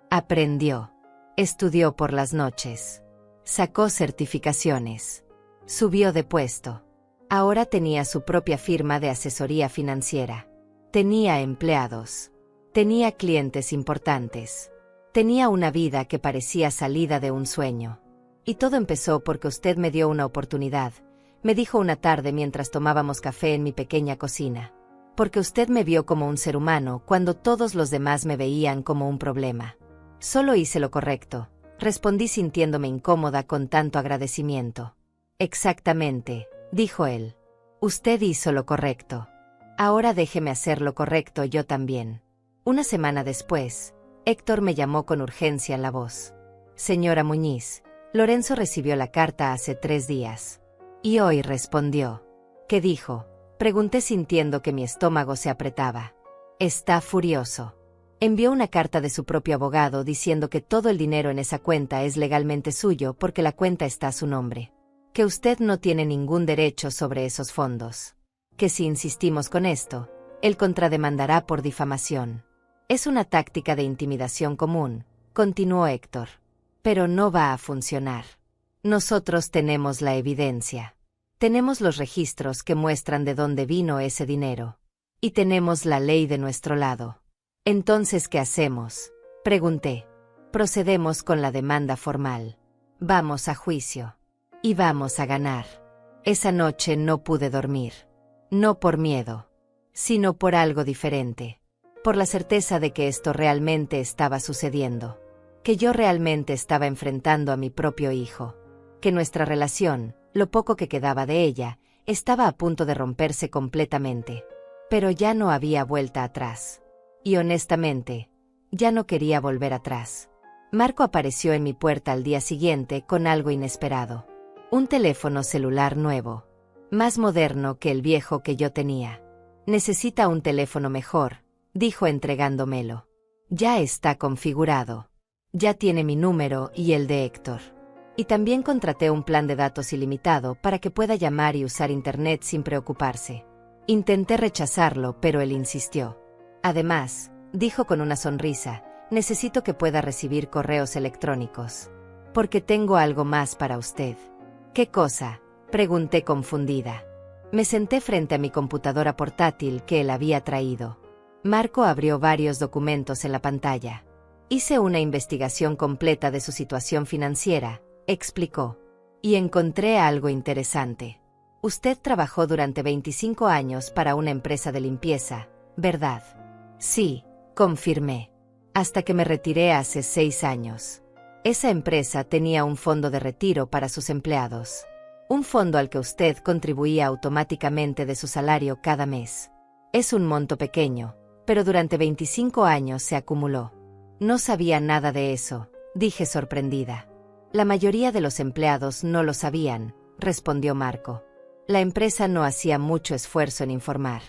Aprendió. Estudió por las noches. Sacó certificaciones. Subió de puesto. Ahora tenía su propia firma de asesoría financiera. Tenía empleados. Tenía clientes importantes. Tenía una vida que parecía salida de un sueño. Y todo empezó porque usted me dio una oportunidad, me dijo una tarde mientras tomábamos café en mi pequeña cocina. Porque usted me vio como un ser humano cuando todos los demás me veían como un problema. Solo hice lo correcto, Respondí sintiéndome incómoda con tanto agradecimiento. Exactamente, dijo él. Usted hizo lo correcto. Ahora déjeme hacer lo correcto yo también. Una semana después, Héctor me llamó con urgencia en la voz. Señora Muñiz, Lorenzo recibió la carta hace 3 días. Y hoy respondió. ¿Qué dijo? Pregunté sintiendo que mi estómago se apretaba. Está furioso. Envió una carta de su propio abogado diciendo que todo el dinero en esa cuenta es legalmente suyo porque la cuenta está a su nombre. Que usted no tiene ningún derecho sobre esos fondos. Que si insistimos con esto, él contrademandará por difamación. Es una táctica de intimidación común, continuó Héctor. Pero no va a funcionar. Nosotros tenemos la evidencia. Tenemos los registros que muestran de dónde vino ese dinero. Y tenemos la ley de nuestro lado. Entonces, ¿qué hacemos? Pregunté. Procedemos con la demanda formal. Vamos a juicio. Y vamos a ganar. Esa noche no pude dormir. No por miedo, sino por algo diferente. Por la certeza de que esto realmente estaba sucediendo. Que yo realmente estaba enfrentando a mi propio hijo. Que nuestra relación, lo poco que quedaba de ella, estaba a punto de romperse completamente. Pero ya no había vuelta atrás. Y honestamente, ya no quería volver atrás. Marco apareció en mi puerta al día siguiente con algo inesperado. Un teléfono celular nuevo. Más moderno que el viejo que yo tenía. Necesita un teléfono mejor, dijo entregándomelo. Ya está configurado. Ya tiene mi número y el de Héctor. Y también contraté un plan de datos ilimitado para que pueda llamar y usar internet sin preocuparse. Intenté rechazarlo, pero él insistió. Además, dijo con una sonrisa, necesito que pueda recibir correos electrónicos. Porque tengo algo más para usted. ¿Qué cosa? Pregunté confundida. Me senté frente a mi computadora portátil que él había traído. Marco abrió varios documentos en la pantalla. Hice una investigación completa de su situación financiera, explicó. Y encontré algo interesante. Usted trabajó durante 25 años para una empresa de limpieza, ¿verdad? Sí, confirmé. Hasta que me retiré hace 6 años. Esa empresa tenía un fondo de retiro para sus empleados. Un fondo al que usted contribuía automáticamente de su salario cada mes. Es un monto pequeño, pero durante 25 años se acumuló. No sabía nada de eso, dije sorprendida. La mayoría de los empleados no lo sabían, respondió Marco. La empresa no hacía mucho esfuerzo en informar.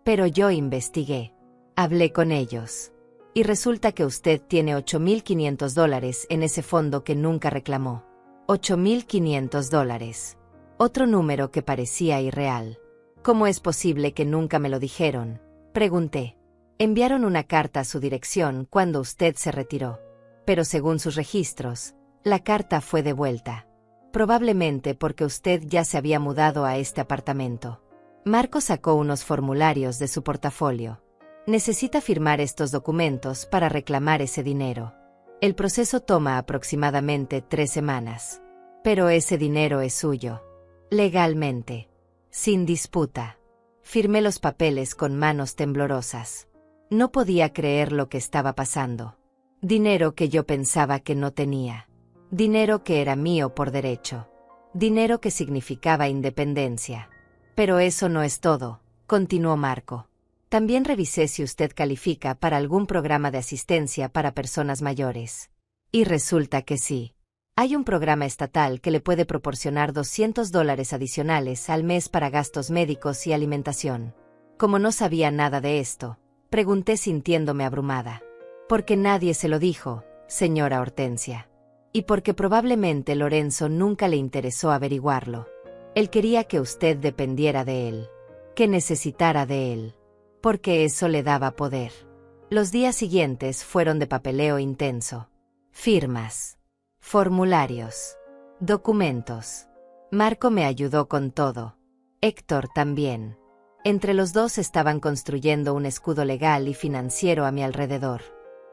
Pero yo investigué. Hablé con ellos. Y resulta que usted tiene $8.500 en ese fondo que nunca reclamó. $8.500. Otro número que parecía irreal. ¿Cómo es posible que nunca me lo dijeron? Pregunté. Enviaron una carta a su dirección cuando usted se retiró. Pero según sus registros, la carta fue devuelta. Probablemente porque usted ya se había mudado a este apartamento. Marco sacó unos formularios de su portafolio. Necesita firmar estos documentos para reclamar ese dinero. El proceso toma aproximadamente 3 semanas. Pero ese dinero es suyo. Legalmente. Sin disputa. Firmé los papeles con manos temblorosas. No podía creer lo que estaba pasando. Dinero que yo pensaba que no tenía. Dinero que era mío por derecho. Dinero que significaba independencia. Pero eso no es todo, continuó Marco. También revisé si usted califica para algún programa de asistencia para personas mayores. Y resulta que sí. Hay un programa estatal que le puede proporcionar $200 adicionales al mes para gastos médicos y alimentación. Como no sabía nada de esto, pregunté sintiéndome abrumada. Porque nadie se lo dijo, señora Hortensia. Y porque probablemente Lorenzo nunca le interesó averiguarlo. Él quería que usted dependiera de él. Que necesitara de él. Porque eso le daba poder. Los días siguientes fueron de papeleo intenso. Firmas. Formularios. Documentos. Marco me ayudó con todo. Héctor también. Entre los dos estaban construyendo un escudo legal y financiero a mi alrededor.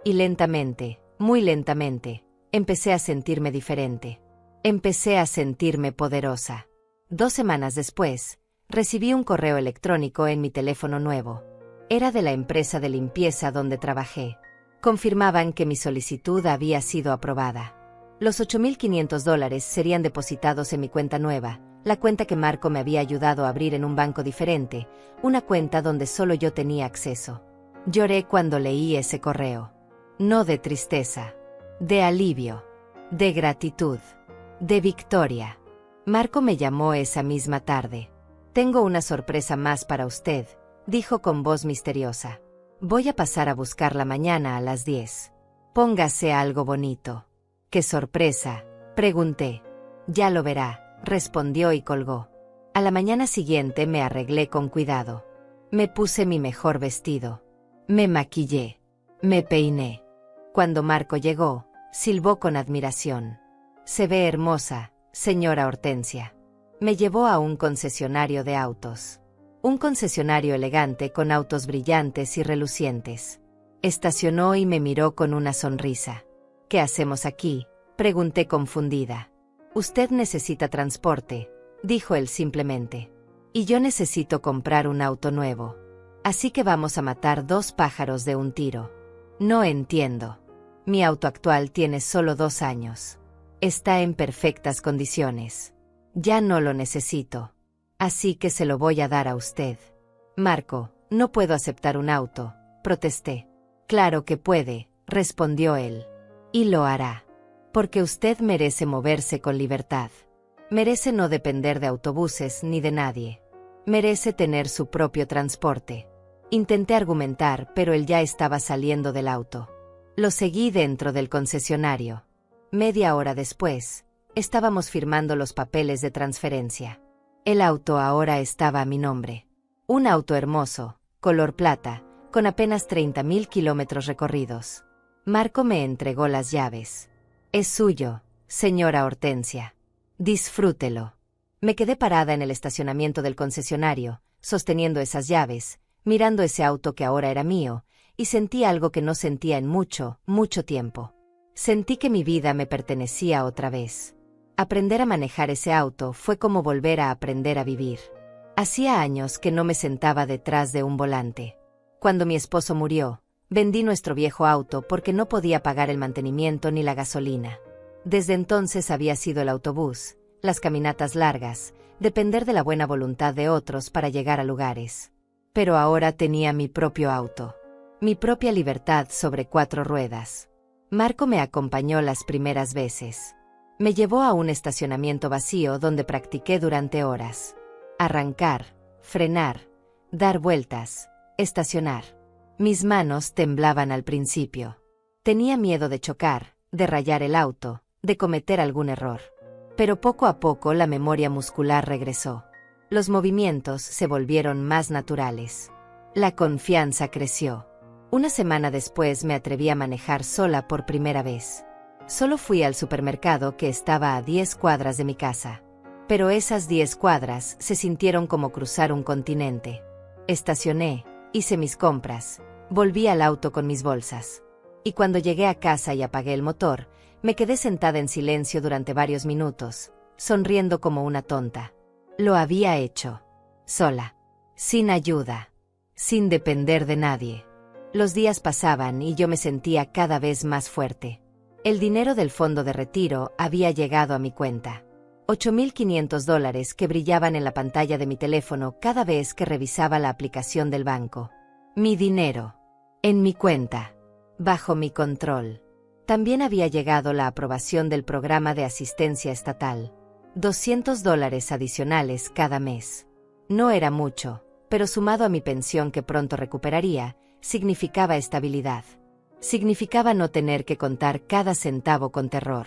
Y lentamente, muy lentamente, empecé a sentirme diferente. Empecé a sentirme poderosa. 2 semanas después, recibí un correo electrónico en mi teléfono nuevo. Era de la empresa de limpieza donde trabajé. Confirmaban que mi solicitud había sido aprobada. Los $8.500 serían depositados en mi cuenta nueva, la cuenta que Marco me había ayudado a abrir en un banco diferente, una cuenta donde solo yo tenía acceso. Lloré cuando leí ese correo. No de tristeza, de alivio, de gratitud, de victoria. Marco me llamó esa misma tarde. «Tengo una sorpresa más para usted», dijo con voz misteriosa. «Voy a pasar a buscarla mañana a las 10. Póngase algo bonito». «¿Qué sorpresa?», pregunté. «Ya lo verá», respondió y colgó. A la mañana siguiente me arreglé con cuidado. Me puse mi mejor vestido. Me maquillé. Me peiné. Cuando Marco llegó, silbó con admiración. «Se ve hermosa, señora Hortensia». Me llevó a un concesionario de autos. Un concesionario elegante con autos brillantes y relucientes. Estacionó y me miró con una sonrisa. «¿Qué hacemos aquí?», pregunté confundida. «Usted necesita transporte», dijo él simplemente. «Y yo necesito comprar un auto nuevo. Así que vamos a matar 2 pájaros de un tiro». «No entiendo. Mi auto actual tiene solo 2 años. Está en perfectas condiciones. Ya no lo necesito. Así que se lo voy a dar a usted». «Marco, no puedo aceptar un auto», protesté. «Claro que puede», respondió él. «Y lo hará. Porque usted merece moverse con libertad. Merece no depender de autobuses ni de nadie. Merece tener su propio transporte». Intenté argumentar, pero él ya estaba saliendo del auto. Lo seguí dentro del concesionario. Media hora después, estábamos firmando los papeles de transferencia. El auto ahora estaba a mi nombre. Un auto hermoso, color plata, con apenas 30.000 kilómetros recorridos. Marco me entregó las llaves. «Es suyo, señora Hortensia. Disfrútelo». Me quedé parada en el estacionamiento del concesionario, sosteniendo esas llaves, mirando ese auto que ahora era mío, y sentí algo que no sentía en mucho, mucho tiempo. Sentí que mi vida me pertenecía otra vez. Aprender a manejar ese auto fue como volver a aprender a vivir. Hacía años que no me sentaba detrás de un volante. Cuando mi esposo murió, vendí nuestro viejo auto porque no podía pagar el mantenimiento ni la gasolina. Desde entonces había sido el autobús, las caminatas largas, depender de la buena voluntad de otros para llegar a lugares. Pero ahora tenía mi propio auto. Mi propia libertad sobre 4 ruedas. Marco me acompañó las primeras veces. Me llevó a un estacionamiento vacío donde practiqué durante horas. Arrancar, frenar, dar vueltas, estacionar. Mis manos temblaban al principio. Tenía miedo de chocar, de rayar el auto, de cometer algún error. Pero poco a poco la memoria muscular regresó. Los movimientos se volvieron más naturales. La confianza creció. Una semana después me atreví a manejar sola por primera vez. Solo fui al supermercado que estaba a 10 cuadras de mi casa. Pero esas 10 cuadras se sintieron como cruzar un continente. Estacioné, hice mis compras, volví al auto con mis bolsas. Y cuando llegué a casa y apagué el motor, me quedé sentada en silencio durante varios minutos, sonriendo como una tonta. Lo había hecho. Sola. Sin ayuda. Sin depender de nadie. Los días pasaban y yo me sentía cada vez más fuerte. El dinero del fondo de retiro había llegado a mi cuenta. $8.500 que brillaban en la pantalla de mi teléfono cada vez que revisaba la aplicación del banco. Mi dinero. En mi cuenta. Bajo mi control. También había llegado la aprobación del programa de asistencia estatal. $200 adicionales cada mes. No era mucho, pero sumado a mi pensión que pronto recuperaría, significaba estabilidad. Significaba no tener que contar cada centavo con terror.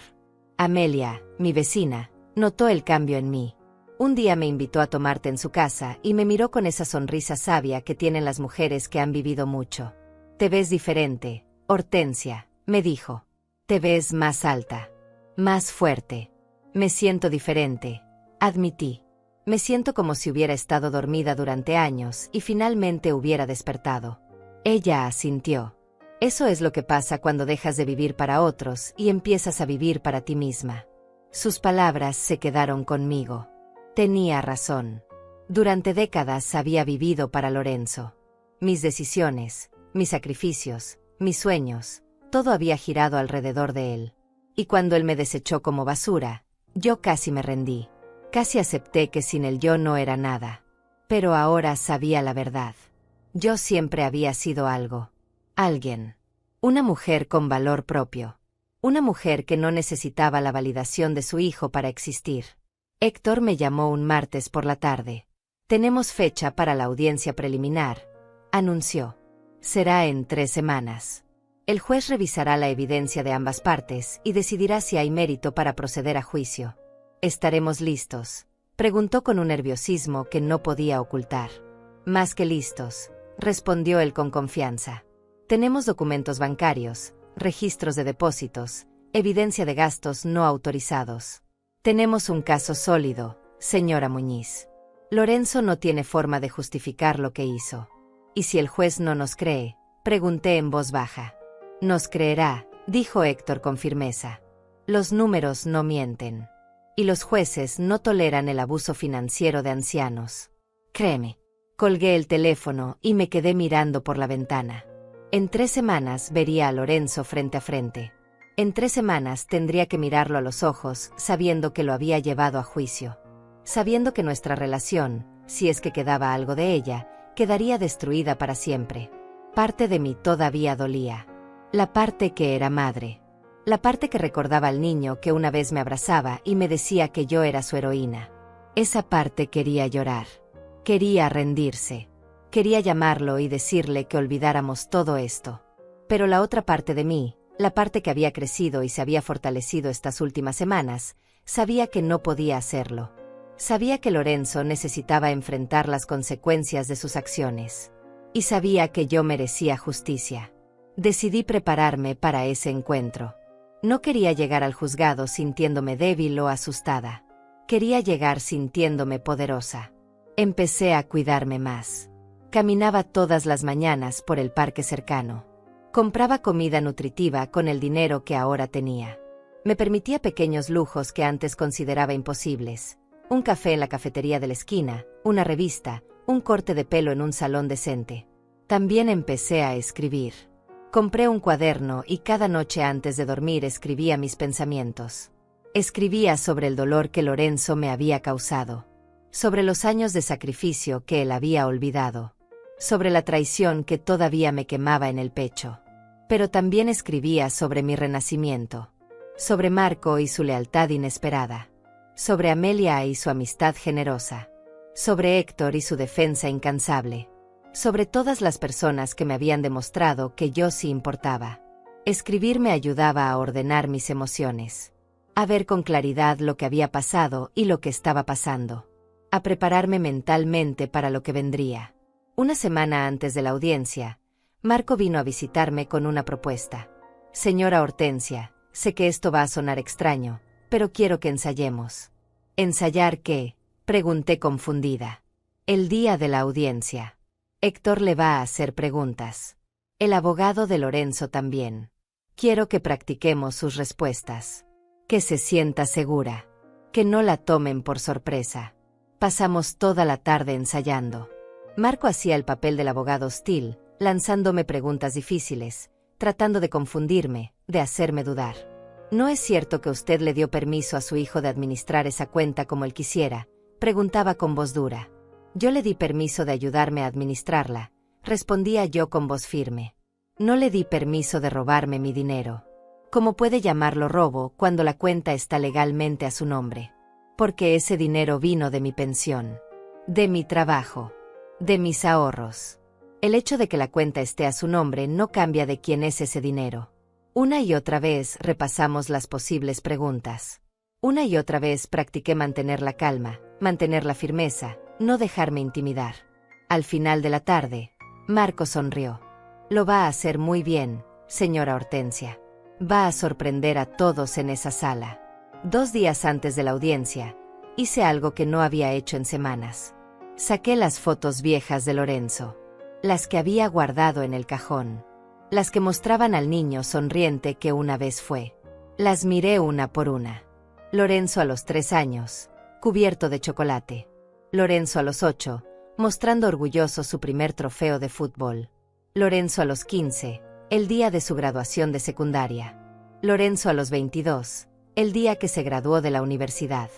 Amelia, mi vecina, notó el cambio en mí. Un día me invitó a tomar té en su casa y me miró con esa sonrisa sabia que tienen las mujeres que han vivido mucho. «Te ves diferente, Hortensia», me dijo. «Te ves más alta. Más fuerte». «Me siento diferente», admití. «Me siento como si hubiera estado dormida durante años y finalmente hubiera despertado». Ella asintió. «Eso es lo que pasa cuando dejas de vivir para otros y empiezas a vivir para ti misma». Sus palabras se quedaron conmigo. Tenía razón. Durante décadas había vivido para Lorenzo. Mis decisiones, mis sacrificios, mis sueños, todo había girado alrededor de él. Y cuando él me desechó como basura, yo casi me rendí. Casi acepté que sin él yo no era nada. Pero ahora sabía la verdad. Yo siempre había sido algo. Alguien. Una mujer con valor propio. Una mujer que no necesitaba la validación de su hijo para existir. Héctor me llamó un martes por la tarde. Tenemos fecha para la audiencia preliminar, anunció. Será en 3 semanas. El juez revisará la evidencia de ambas partes y decidirá si hay mérito para proceder a juicio. ¿Estaremos listos?, preguntó con un nerviosismo que no podía ocultar. Más que listos, respondió él con confianza. Tenemos documentos bancarios, registros de depósitos, evidencia de gastos no autorizados. Tenemos un caso sólido, señora Muñiz. Lorenzo no tiene forma de justificar lo que hizo. ¿Y si el juez no nos cree?, pregunté en voz baja. Nos creerá, dijo Héctor con firmeza. Los números no mienten. Y los jueces no toleran el abuso financiero de ancianos. Créeme. Colgué el teléfono y me quedé mirando por la ventana. En 3 semanas vería a Lorenzo frente a frente. En 3 semanas tendría que mirarlo a los ojos, sabiendo que lo había llevado a juicio. Sabiendo que nuestra relación, si es que quedaba algo de ella, quedaría destruida para siempre. Parte de mí todavía dolía. La parte que era madre. La parte que recordaba al niño que una vez me abrazaba y me decía que yo era su heroína. Esa parte quería llorar. Quería rendirse. Quería llamarlo y decirle que olvidáramos todo esto. Pero la otra parte de mí, la parte que había crecido y se había fortalecido estas últimas semanas, sabía que no podía hacerlo. Sabía que Lorenzo necesitaba enfrentar las consecuencias de sus acciones. Y sabía que yo merecía justicia. Decidí prepararme para ese encuentro. No quería llegar al juzgado sintiéndome débil o asustada. Quería llegar sintiéndome poderosa. Empecé a cuidarme más. Caminaba todas las mañanas por el parque cercano. Compraba comida nutritiva con el dinero que ahora tenía. Me permitía pequeños lujos que antes consideraba imposibles. Un café en la cafetería de la esquina, una revista, un corte de pelo en un salón decente. También empecé a escribir. Compré un cuaderno y cada noche antes de dormir escribía mis pensamientos. Escribía sobre el dolor que Lorenzo me había causado. Sobre los años de sacrificio que él había olvidado. Sobre la traición que todavía me quemaba en el pecho. Pero también escribía sobre mi renacimiento. Sobre Marco y su lealtad inesperada. Sobre Amelia y su amistad generosa. Sobre Héctor y su defensa incansable. Sobre todas las personas que me habían demostrado que yo sí importaba. Escribir me ayudaba a ordenar mis emociones. A ver con claridad lo que había pasado y lo que estaba pasando. A prepararme mentalmente para lo que vendría. Una semana antes de la audiencia, Marco vino a visitarme con una propuesta. Señora Hortensia, sé que esto va a sonar extraño, pero quiero que ensayemos. ¿Ensayar qué?, pregunté confundida. El día de la audiencia. Héctor le va a hacer preguntas. El abogado de Lorenzo también. Quiero que practiquemos sus respuestas. Que se sienta segura. Que no la tomen por sorpresa. Pasamos toda la tarde ensayando. Marco hacía el papel del abogado hostil, lanzándome preguntas difíciles, tratando de confundirme, de hacerme dudar. ¿No es cierto que usted le dio permiso a su hijo de administrar esa cuenta como él quisiera?, preguntaba con voz dura. Yo le di permiso de ayudarme a administrarla, respondía yo con voz firme. No le di permiso de robarme mi dinero. ¿Cómo puede llamarlo robo cuando la cuenta está legalmente a su nombre? Porque ese dinero vino de mi pensión, de mi trabajo, de mis ahorros. El hecho de que la cuenta esté a su nombre no cambia de quién es ese dinero. Una y otra vez repasamos las posibles preguntas. Una y otra vez practiqué mantener la calma, mantener la firmeza, no dejarme intimidar. Al final de la tarde, Marco sonrió. Lo va a hacer muy bien, señora Hortensia. Va a sorprender a todos en esa sala. 2 días antes de la audiencia, hice algo que no había hecho en semanas. Saqué las fotos viejas de Lorenzo. Las que había guardado en el cajón. Las que mostraban al niño sonriente que una vez fue. Las miré una por una. Lorenzo a los 3 años, cubierto de chocolate. Lorenzo a los 8, mostrando orgulloso su primer trofeo de fútbol. Lorenzo a los 15, el día de su graduación de secundaria. Lorenzo a los 22, el día que se graduó de la universidad.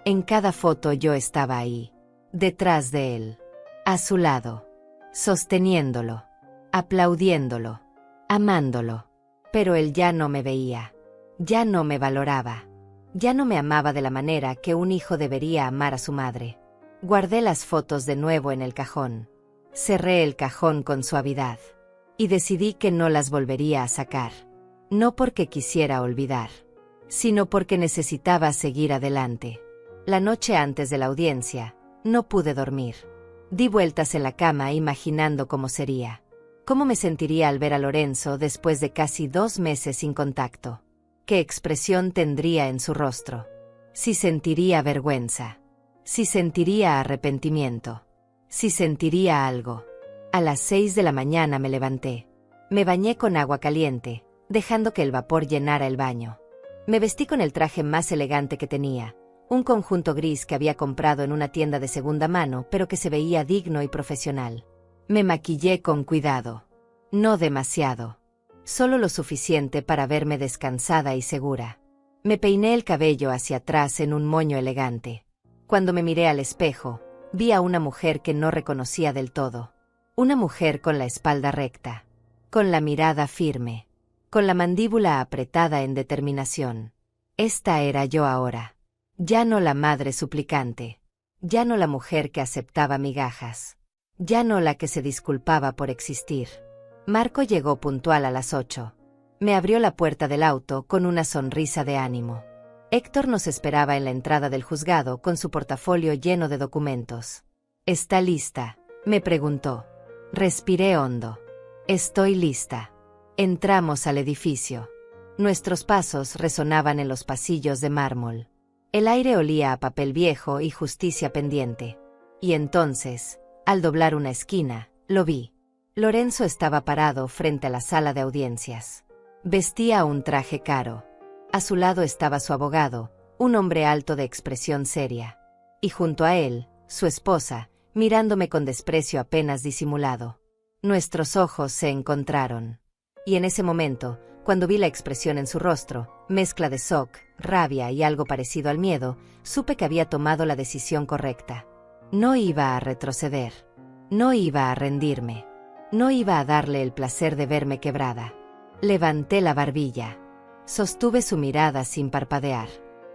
En cada foto yo estaba ahí, detrás de él, a su lado, sosteniéndolo, aplaudiéndolo, amándolo. Pero él ya no me veía, ya no me valoraba, ya no me amaba de la manera que un hijo debería amar a su madre. Guardé las fotos de nuevo en el cajón. Cerré el cajón con suavidad. Y decidí que no las volvería a sacar. No porque quisiera olvidar, sino porque necesitaba seguir adelante. La noche antes de la audiencia, no pude dormir. Di vueltas en la cama imaginando cómo sería. Cómo me sentiría al ver a Lorenzo después de casi 2 meses sin contacto. ¿Qué expresión tendría en su rostro? Si sentiría vergüenza. Si sentiría arrepentimiento. Si sentiría algo. A las 6 de la mañana me levanté. Me bañé con agua caliente, dejando que el vapor llenara el baño. Me vestí con el traje más elegante que tenía, un conjunto gris que había comprado en una tienda de segunda mano, pero que se veía digno y profesional. Me maquillé con cuidado. No demasiado. Solo lo suficiente para verme descansada y segura. Me peiné el cabello hacia atrás en un moño elegante. Cuando me miré al espejo, vi a una mujer que no reconocía del todo. Una mujer con la espalda recta, con la mirada firme, con la mandíbula apretada en determinación. Esta era yo ahora. Ya no la madre suplicante. Ya no la mujer que aceptaba migajas. Ya no la que se disculpaba por existir. Marco llegó puntual a las 8. Me abrió la puerta del auto con una sonrisa de ánimo. Héctor nos esperaba en la entrada del juzgado con su portafolio lleno de documentos. ¿Está lista?, me preguntó. Respiré hondo. Estoy lista. Entramos al edificio. Nuestros pasos resonaban en los pasillos de mármol. El aire olía a papel viejo y justicia pendiente. Y entonces, al doblar una esquina, lo vi. Lorenzo estaba parado frente a la sala de audiencias. Vestía un traje caro. A su lado estaba su abogado, un hombre alto de expresión seria. Y junto a él, su esposa, mirándome con desprecio apenas disimulado. Nuestros ojos se encontraron. Y en ese momento, cuando vi la expresión en su rostro, mezcla de shock, rabia y algo parecido al miedo, supe que había tomado la decisión correcta. No iba a retroceder. No iba a rendirme. No iba a darle el placer de verme quebrada. Levanté la barbilla. Sostuve su mirada sin parpadear.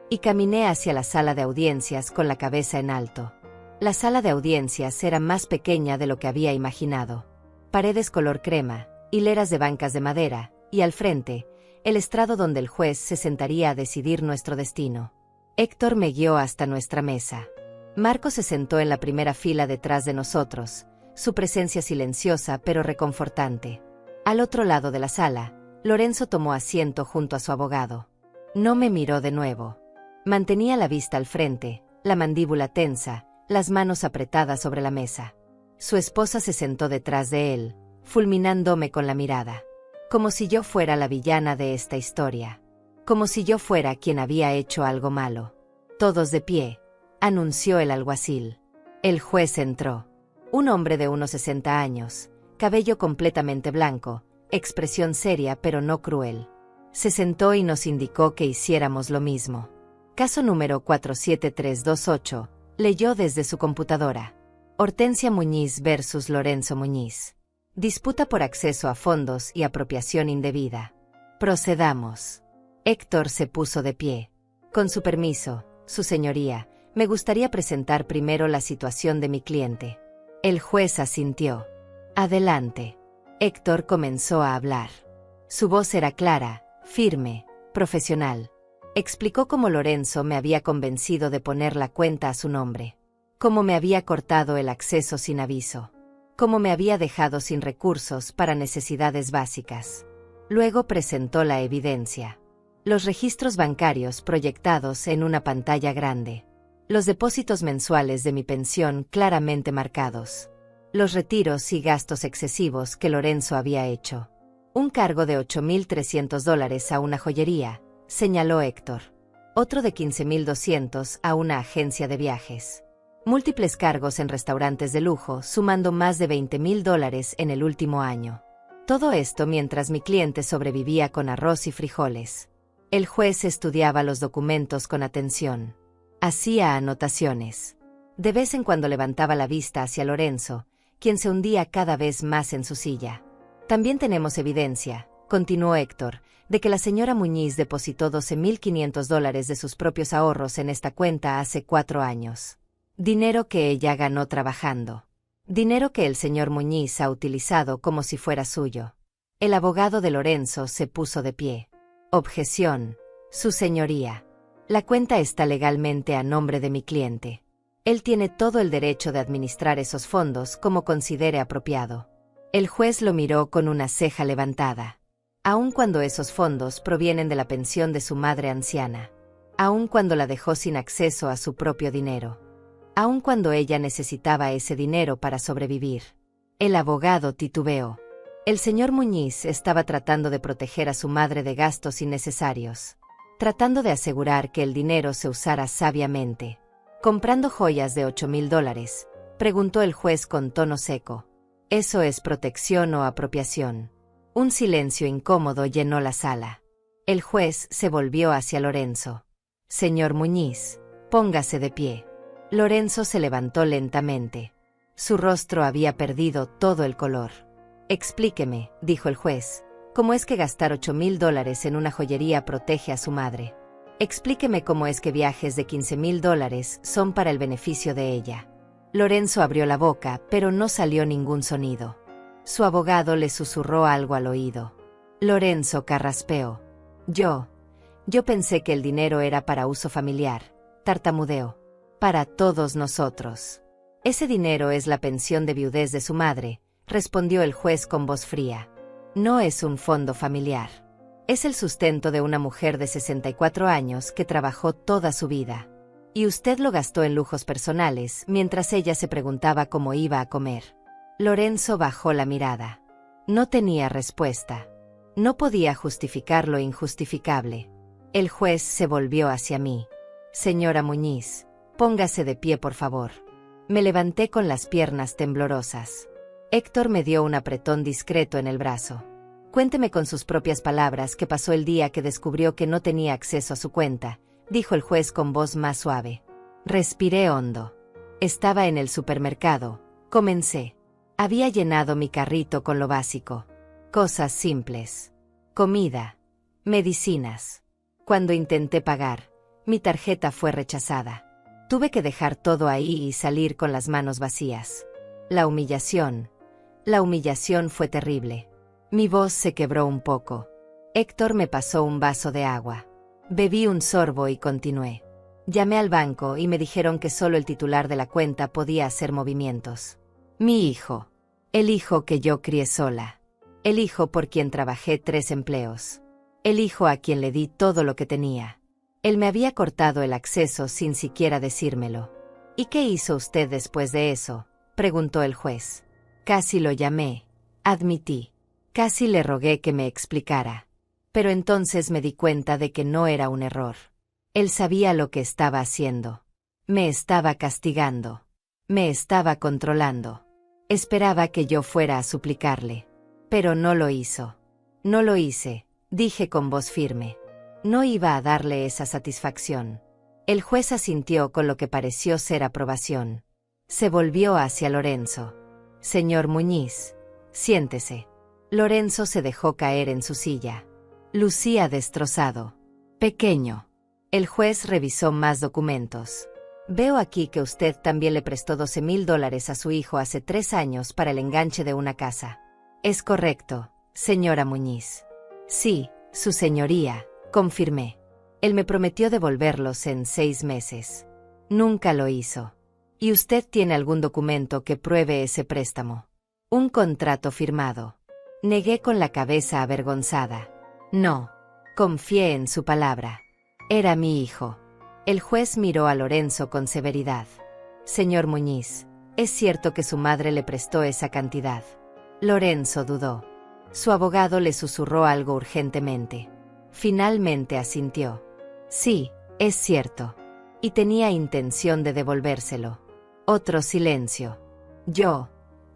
Y caminé hacia la sala de audiencias con la cabeza en alto. La sala de audiencias era más pequeña de lo que había imaginado. Paredes color crema, hileras de bancas de madera, y al frente, el estrado donde el juez se sentaría a decidir nuestro destino. Héctor me guió hasta nuestra mesa. Marco se sentó en la primera fila detrás de nosotros, su presencia silenciosa pero reconfortante. Al otro lado de la sala, Lorenzo tomó asiento junto a su abogado. No me miró de nuevo. Mantenía la vista al frente, la mandíbula tensa, las manos apretadas sobre la mesa. Su esposa se sentó detrás de él, fulminándome con la mirada. Como si yo fuera la villana de esta historia. Como si yo fuera quien había hecho algo malo. Todos de pie, anunció el alguacil. El juez entró. Un hombre de unos 60 años, cabello completamente blanco, expresión seria pero no cruel. Se sentó y nos indicó que hiciéramos lo mismo. Caso número 47328, leyó desde su computadora. Hortensia Muñiz versus Lorenzo Muñiz. Disputa por acceso a fondos y apropiación indebida. Procedamos. Héctor se puso de pie. Con su permiso, su señoría, me gustaría presentar primero la situación de mi cliente. El juez asintió. Adelante. Héctor comenzó a hablar. Su voz era clara, firme, profesional. Explicó cómo Lorenzo me había convencido de poner la cuenta a su nombre. Cómo me había cortado el acceso sin aviso. Cómo me había dejado sin recursos para necesidades básicas. Luego presentó la evidencia. Los registros bancarios proyectados en una pantalla grande. Los depósitos mensuales de mi pensión claramente marcados. Los retiros y gastos excesivos que Lorenzo había hecho. Un cargo de $8,300 a una joyería, señaló Héctor. Otro de $15,200 a una agencia de viajes. Múltiples cargos en restaurantes de lujo, sumando más de $20,000 en el último año. Todo esto mientras mi cliente sobrevivía con arroz y frijoles. El juez estudiaba los documentos con atención. Hacía anotaciones. De vez en cuando levantaba la vista hacia Lorenzo, quien se hundía cada vez más en su silla. También tenemos evidencia, continuó Héctor, de que la señora Muñiz depositó $12,500 de sus propios ahorros en esta cuenta hace 4 años. Dinero que ella ganó trabajando. Dinero que el señor Muñiz ha utilizado como si fuera suyo. El abogado de Lorenzo se puso de pie. Objeción, su señoría. La cuenta está legalmente a nombre de mi cliente. Él tiene todo el derecho de administrar esos fondos como considere apropiado. El juez lo miró con una ceja levantada. Aun cuando esos fondos provienen de la pensión de su madre anciana. Aun cuando la dejó sin acceso a su propio dinero. Aun cuando ella necesitaba ese dinero para sobrevivir. El abogado titubeó. El señor Muñiz estaba tratando de proteger a su madre de gastos innecesarios. Tratando de asegurar que el dinero se usara sabiamente. ¿Comprando joyas de $8,000? Preguntó el juez con tono seco. ¿Eso es protección o apropiación? Un silencio incómodo llenó la sala. El juez se volvió hacia Lorenzo. Señor Muñiz, póngase de pie. Lorenzo se levantó lentamente. Su rostro había perdido todo el color. Explíqueme, dijo el juez, ¿cómo es que gastar $8,000 en una joyería protege a su madre? Explíqueme cómo es que viajes de $15,000 son para el beneficio de ella. Lorenzo abrió la boca, pero no salió ningún sonido. Su abogado le susurró algo al oído. Lorenzo carraspeó. Yo pensé que el dinero era para uso familiar, tartamudeó. Para todos nosotros. Ese dinero es la pensión de viudez de su madre, respondió el juez con voz fría. No es un fondo familiar. Es el sustento de una mujer de 64 años que trabajó toda su vida. Y usted lo gastó en lujos personales mientras ella se preguntaba cómo iba a comer. Lorenzo bajó la mirada. No tenía respuesta. No podía justificar lo injustificable. El juez se volvió hacia mí. Señora Muñiz, póngase de pie, por favor. Me levanté con las piernas temblorosas. Héctor me dio un apretón discreto en el brazo. Cuénteme con sus propias palabras qué pasó el día que descubrió que no tenía acceso a su cuenta, dijo el juez con voz más suave. Respiré hondo. Estaba en el supermercado. Comencé. Había llenado mi carrito con lo básico. Cosas simples. Comida. Medicinas. Cuando intenté pagar, mi tarjeta fue rechazada. Tuve que dejar todo ahí y salir con las manos vacías. La humillación fue terrible. Mi voz se quebró un poco. Héctor me pasó un vaso de agua. Bebí un sorbo y continué. Llamé al banco y me dijeron que solo el titular de la cuenta podía hacer movimientos. Mi hijo. El hijo que yo crié sola. El hijo por quien trabajé 3 empleos. El hijo a quien le di todo lo que tenía. Él me había cortado el acceso sin siquiera decírmelo. ¿Y qué hizo usted después de eso?, preguntó el juez. Casi lo llamé, admití. Casi le rogué que me explicara. Pero entonces me di cuenta de que no era un error. Él sabía lo que estaba haciendo. Me estaba castigando. Me estaba controlando. Esperaba que yo fuera a suplicarle. Pero no lo hizo. No lo hice, dije con voz firme. No iba a darle esa satisfacción. El juez asintió con lo que pareció ser aprobación. Se volvió hacia Lorenzo. Señor Muñiz, siéntese. Lorenzo se dejó caer en su silla. Lucía destrozado. Pequeño. El juez revisó más documentos. Veo aquí que usted también le prestó $12,000 a su hijo hace 3 años para el enganche de una casa. Es correcto, señora Muñiz. Sí, su señoría, confirmé. Él me prometió devolverlos en 6 meses. Nunca lo hizo. ¿Y usted tiene algún documento que pruebe ese préstamo? Un contrato firmado. Negué con la cabeza avergonzada. No. Confié en su palabra. Era mi hijo. El juez miró a Lorenzo con severidad. Señor Muñiz, ¿es cierto que su madre le prestó esa cantidad? Lorenzo dudó. Su abogado le susurró algo urgentemente. Finalmente asintió. Sí, es cierto. Y tenía intención de devolvérselo. Otro silencio.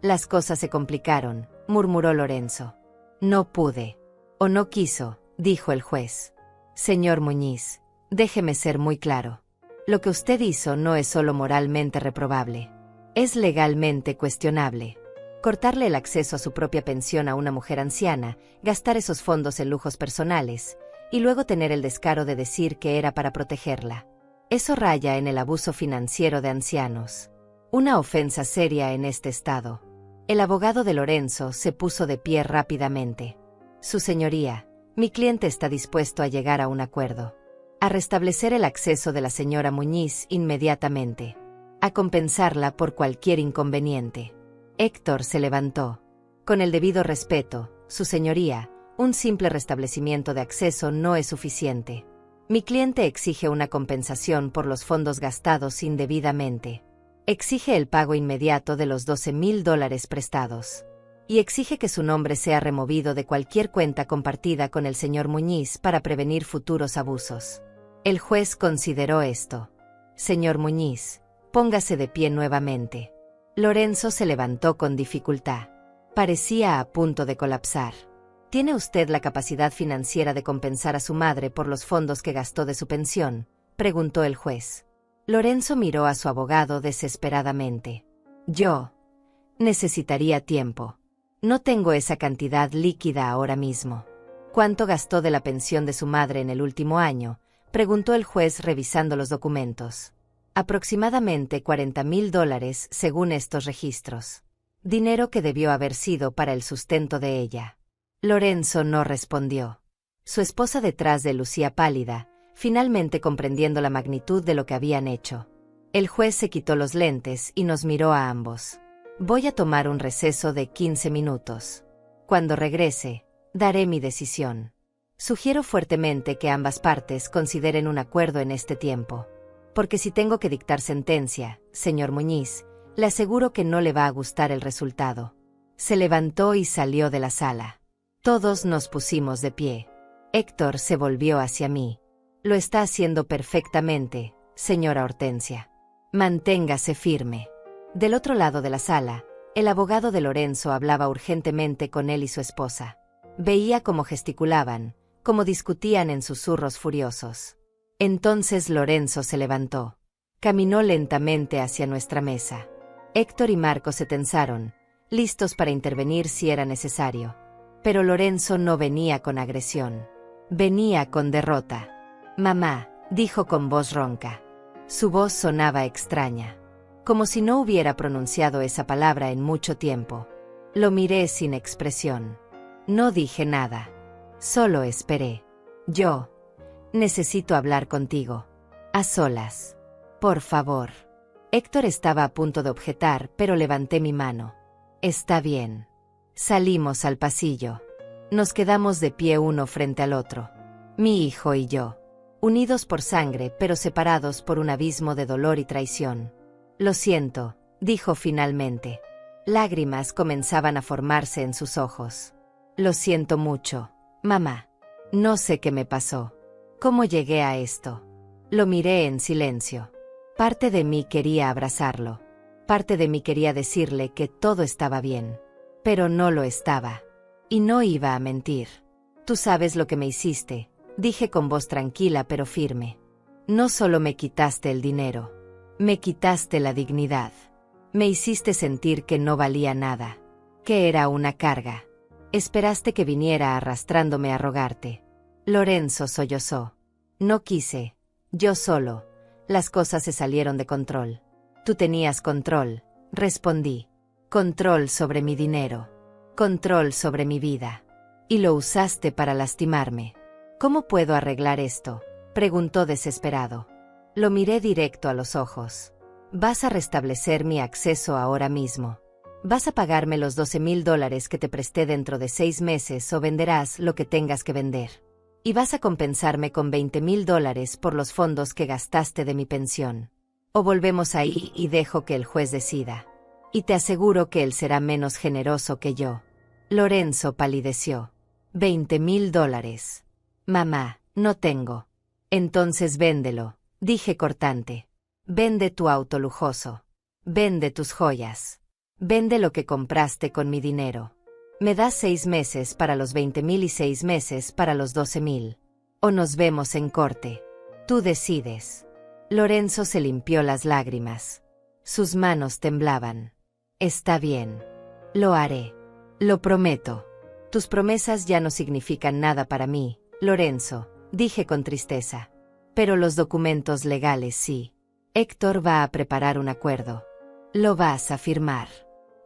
Las cosas se complicaron, murmuró Lorenzo. No pude. O no quiso, dijo el juez. Señor Muñiz, déjeme ser muy claro. Lo que usted hizo no es solo moralmente reprobable. Es legalmente cuestionable. Cortarle el acceso a su propia pensión a una mujer anciana, gastar esos fondos en lujos personales, y luego tener el descaro de decir que era para protegerla. Eso raya en el abuso financiero de ancianos. Una ofensa seria en este estado. El abogado de Lorenzo se puso de pie rápidamente. Su señoría, mi cliente está dispuesto a llegar a un acuerdo. A restablecer el acceso de la señora Muñiz inmediatamente. A compensarla por cualquier inconveniente. Héctor se levantó. Con el debido respeto, su señoría, un simple restablecimiento de acceso no es suficiente. Mi cliente exige una compensación por los fondos gastados indebidamente. Exige el pago inmediato de los $12,000 prestados. Y exige que su nombre sea removido de cualquier cuenta compartida con el señor Muñiz para prevenir futuros abusos. El juez consideró esto. Señor Muñiz, póngase de pie nuevamente. Lorenzo se levantó con dificultad. Parecía a punto de colapsar. ¿Tiene usted la capacidad financiera de compensar a su madre por los fondos que gastó de su pensión?, preguntó el juez. Lorenzo miró a su abogado desesperadamente. Yo necesitaría tiempo. No tengo esa cantidad líquida ahora mismo. ¿Cuánto gastó de la pensión de su madre en el último año?, preguntó el juez revisando los documentos. Aproximadamente $40,000 según estos registros. Dinero que debió haber sido para el sustento de ella. Lorenzo no respondió. Su esposa detrás de él lucía pálida, finalmente comprendiendo la magnitud de lo que habían hecho. El juez se quitó los lentes y nos miró a ambos. Voy a tomar un receso de 15 minutos. Cuando regrese, daré mi decisión. Sugiero fuertemente que ambas partes consideren un acuerdo en este tiempo. Porque si tengo que dictar sentencia, señor Muñiz, le aseguro que no le va a gustar el resultado. Se levantó y salió de la sala. Todos nos pusimos de pie. Héctor se volvió hacia mí. Lo está haciendo perfectamente, señora Hortensia. Manténgase firme. Del otro lado de la sala, el abogado de Lorenzo hablaba urgentemente con él y su esposa. Veía cómo gesticulaban, cómo discutían en susurros furiosos. Entonces Lorenzo se levantó. Caminó lentamente hacia nuestra mesa. Héctor y Marco se tensaron, listos para intervenir si era necesario. Pero Lorenzo no venía con agresión. Venía con derrota. Mamá, dijo con voz ronca. Su voz sonaba extraña. Como si no hubiera pronunciado esa palabra en mucho tiempo. Lo miré sin expresión. No dije nada. Solo esperé. Yo necesito hablar contigo. A solas. Por favor. Héctor estaba a punto de objetar, pero levanté mi mano. Está bien. Salimos al pasillo. Nos quedamos de pie uno frente al otro. Mi hijo y yo. Unidos por sangre, pero separados por un abismo de dolor y traición. Lo siento, dijo finalmente. Lágrimas comenzaban a formarse en sus ojos. Lo siento mucho, mamá. No sé qué me pasó. ¿Cómo llegué a esto? Lo miré en silencio. Parte de mí quería abrazarlo. Parte de mí quería decirle que todo estaba bien. Pero no lo estaba. Y no iba a mentir. Tú sabes lo que me hiciste, dije con voz tranquila pero firme. No solo me quitaste el dinero. Me quitaste la dignidad. Me hiciste sentir que no valía nada. Que era una carga. Esperaste que viniera arrastrándome a rogarte. Lorenzo sollozó. No quise. Yo solo. Las cosas se salieron de control. Tú tenías control, respondí. Control sobre mi dinero. Control sobre mi vida. Y lo usaste para lastimarme. ¿Cómo puedo arreglar esto?, preguntó desesperado. Lo miré directo a los ojos. Vas a restablecer mi acceso ahora mismo. Vas a pagarme los $12,000 que te presté dentro de 6 meses o venderás lo que tengas que vender. Y vas a compensarme con $20,000 por los fondos que gastaste de mi pensión. O volvemos ahí y dejo que el juez decida. Y te aseguro que él será menos generoso que yo. Lorenzo palideció. $20,000. Mamá, no tengo. Entonces véndelo, dije cortante. Vende tu auto lujoso. Vende tus joyas. Vende lo que compraste con mi dinero. Me das 6 meses para los $20,000 y 6 meses para los $12,000. ¿O nos vemos en corte? Tú decides. Lorenzo se limpió las lágrimas. Sus manos temblaban. Está bien. Lo haré. Lo prometo. Tus promesas ya no significan nada para mí, Lorenzo, dije con tristeza. Pero los documentos legales sí. Héctor va a preparar un acuerdo. Lo vas a firmar.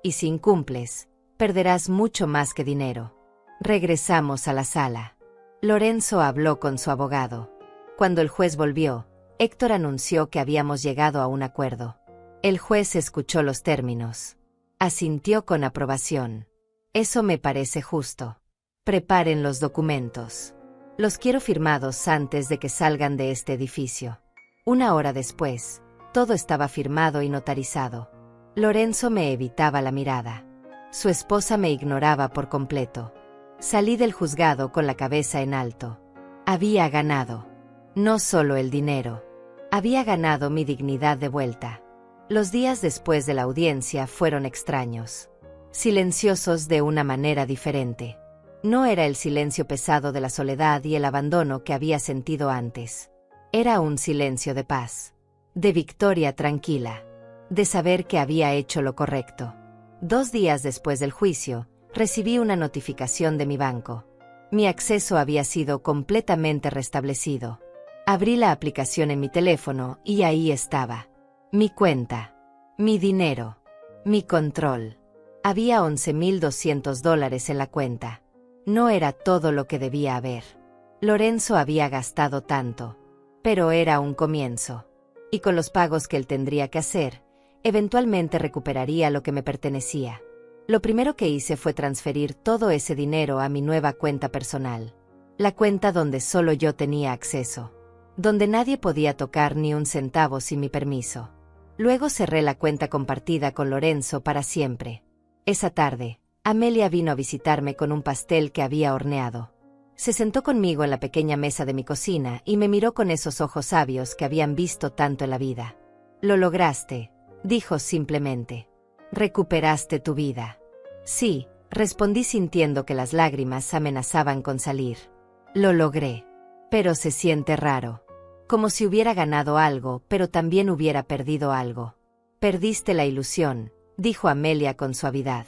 Y si incumples, perderás mucho más que dinero. Regresamos a la sala. Lorenzo habló con su abogado. Cuando el juez volvió, Héctor anunció que habíamos llegado a un acuerdo. El juez escuchó los términos. Asintió con aprobación. Eso me parece justo. Preparen los documentos. Los quiero firmados antes de que salgan de este edificio. Una hora después, todo estaba firmado y notarizado. Lorenzo me evitaba la mirada. Su esposa me ignoraba por completo. Salí del juzgado con la cabeza en alto. Había ganado. No solo el dinero. Había ganado mi dignidad de vuelta. Los días después de la audiencia fueron extraños. Silenciosos de una manera diferente. No era el silencio pesado de la soledad y el abandono que había sentido antes. Era un silencio de paz. De victoria tranquila. De saber que había hecho lo correcto. 2 días después del juicio, recibí una notificación de mi banco. Mi acceso había sido completamente restablecido. Abrí la aplicación en mi teléfono y ahí estaba. Mi cuenta. Mi dinero. Mi control. Había $11,200 en la cuenta. No era todo lo que debía haber. Lorenzo había gastado tanto. Pero era un comienzo. Y con los pagos que él tendría que hacer, eventualmente recuperaría lo que me pertenecía. Lo primero que hice fue transferir todo ese dinero a mi nueva cuenta personal. La cuenta donde solo yo tenía acceso. Donde nadie podía tocar ni un centavo sin mi permiso. Luego cerré la cuenta compartida con Lorenzo para siempre. Esa tarde, Amelia vino a visitarme con un pastel que había horneado. Se sentó conmigo en la pequeña mesa de mi cocina y me miró con esos ojos sabios que habían visto tanto en la vida. Lo lograste, dijo simplemente. Recuperaste tu vida. Sí, respondí sintiendo que las lágrimas amenazaban con salir. Lo logré. Pero se siente raro. Como si hubiera ganado algo, pero también hubiera perdido algo. Perdiste la ilusión, dijo Amelia con suavidad.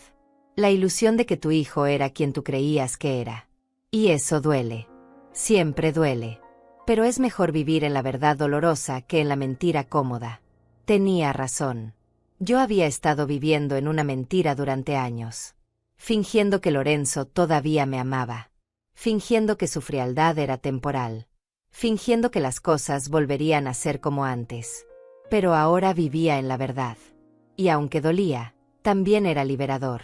La ilusión de que tu hijo era quien tú creías que era. Y eso duele. Siempre duele. Pero es mejor vivir en la verdad dolorosa que en la mentira cómoda. Tenía razón. Yo había estado viviendo en una mentira durante años. Fingiendo que Lorenzo todavía me amaba. Fingiendo que su frialdad era temporal. Fingiendo que las cosas volverían a ser como antes. Pero ahora vivía en la verdad. Y aunque dolía, también era liberador.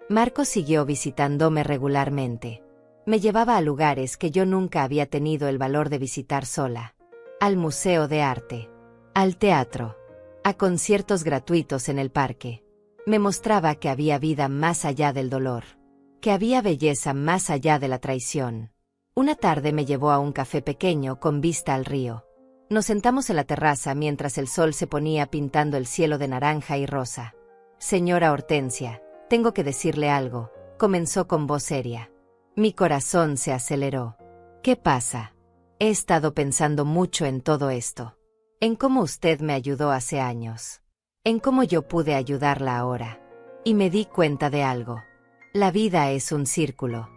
Marco siguió visitándome regularmente. Me llevaba a lugares que yo nunca había tenido el valor de visitar sola. Al museo de arte. Al teatro. A conciertos gratuitos en el parque. Me mostraba que había vida más allá del dolor. Que había belleza más allá de la traición. Una tarde me llevó a un café pequeño con vista al río. Nos sentamos en la terraza mientras el sol se ponía pintando el cielo de naranja y rosa. Señora Hortensia, tengo que decirle algo, comenzó con voz seria. Mi corazón se aceleró. ¿Qué pasa? He estado pensando mucho en todo esto. En cómo usted me ayudó hace años. En cómo yo pude ayudarla ahora. Y me di cuenta de algo. La vida es un círculo.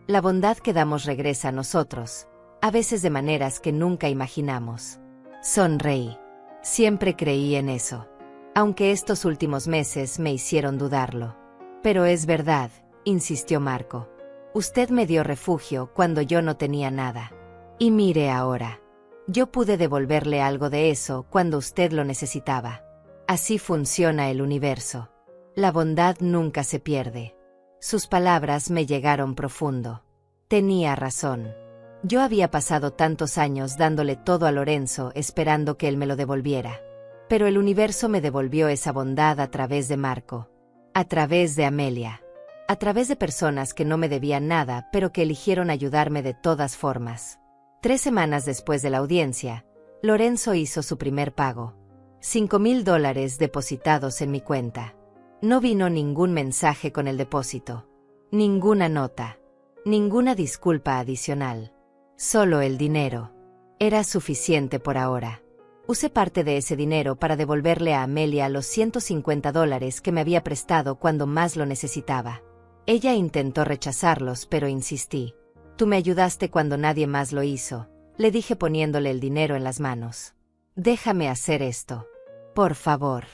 La bondad que damos regresa a nosotros, a veces de maneras que nunca imaginamos. Sonreí. Siempre creí en eso. Aunque estos últimos meses me hicieron dudarlo. Pero es verdad, insistió Marco. Usted me dio refugio cuando yo no tenía nada. Y mire ahora. Yo pude devolverle algo de eso cuando usted lo necesitaba. Así funciona el universo. La bondad nunca se pierde. Sus palabras me llegaron profundo. Tenía razón. Yo había pasado tantos años dándole todo a Lorenzo esperando que él me lo devolviera. Pero el universo me devolvió esa bondad a través de Marco. A través de Amelia. A través de personas que no me debían nada pero que eligieron ayudarme de todas formas. 3 semanas después de la audiencia, Lorenzo hizo su primer pago. $5,000 depositados en mi cuenta. No vino ningún mensaje con el depósito. Ninguna nota. Ninguna disculpa adicional. Solo el dinero. Era suficiente por ahora. Usé parte de ese dinero para devolverle a Amelia los $150 que me había prestado cuando más lo necesitaba. Ella intentó rechazarlos, pero insistí. Tú me ayudaste cuando nadie más lo hizo, le dije poniéndole el dinero en las manos. Déjame hacer esto. Por favor.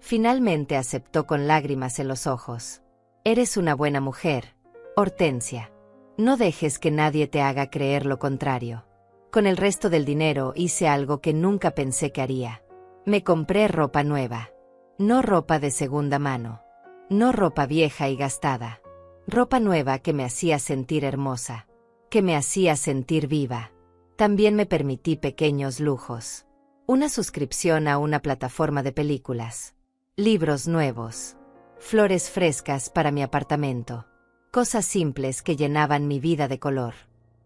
Finalmente aceptó con lágrimas en los ojos. Eres una buena mujer, Hortensia. No dejes que nadie te haga creer lo contrario. Con el resto del dinero hice algo que nunca pensé que haría. Me compré ropa nueva. No ropa de segunda mano. No ropa vieja y gastada. Ropa nueva que me hacía sentir hermosa. Que me hacía sentir viva. También me permití pequeños lujos. Una suscripción a una plataforma de películas. Libros nuevos. Flores frescas para mi apartamento. Cosas simples que llenaban mi vida de color.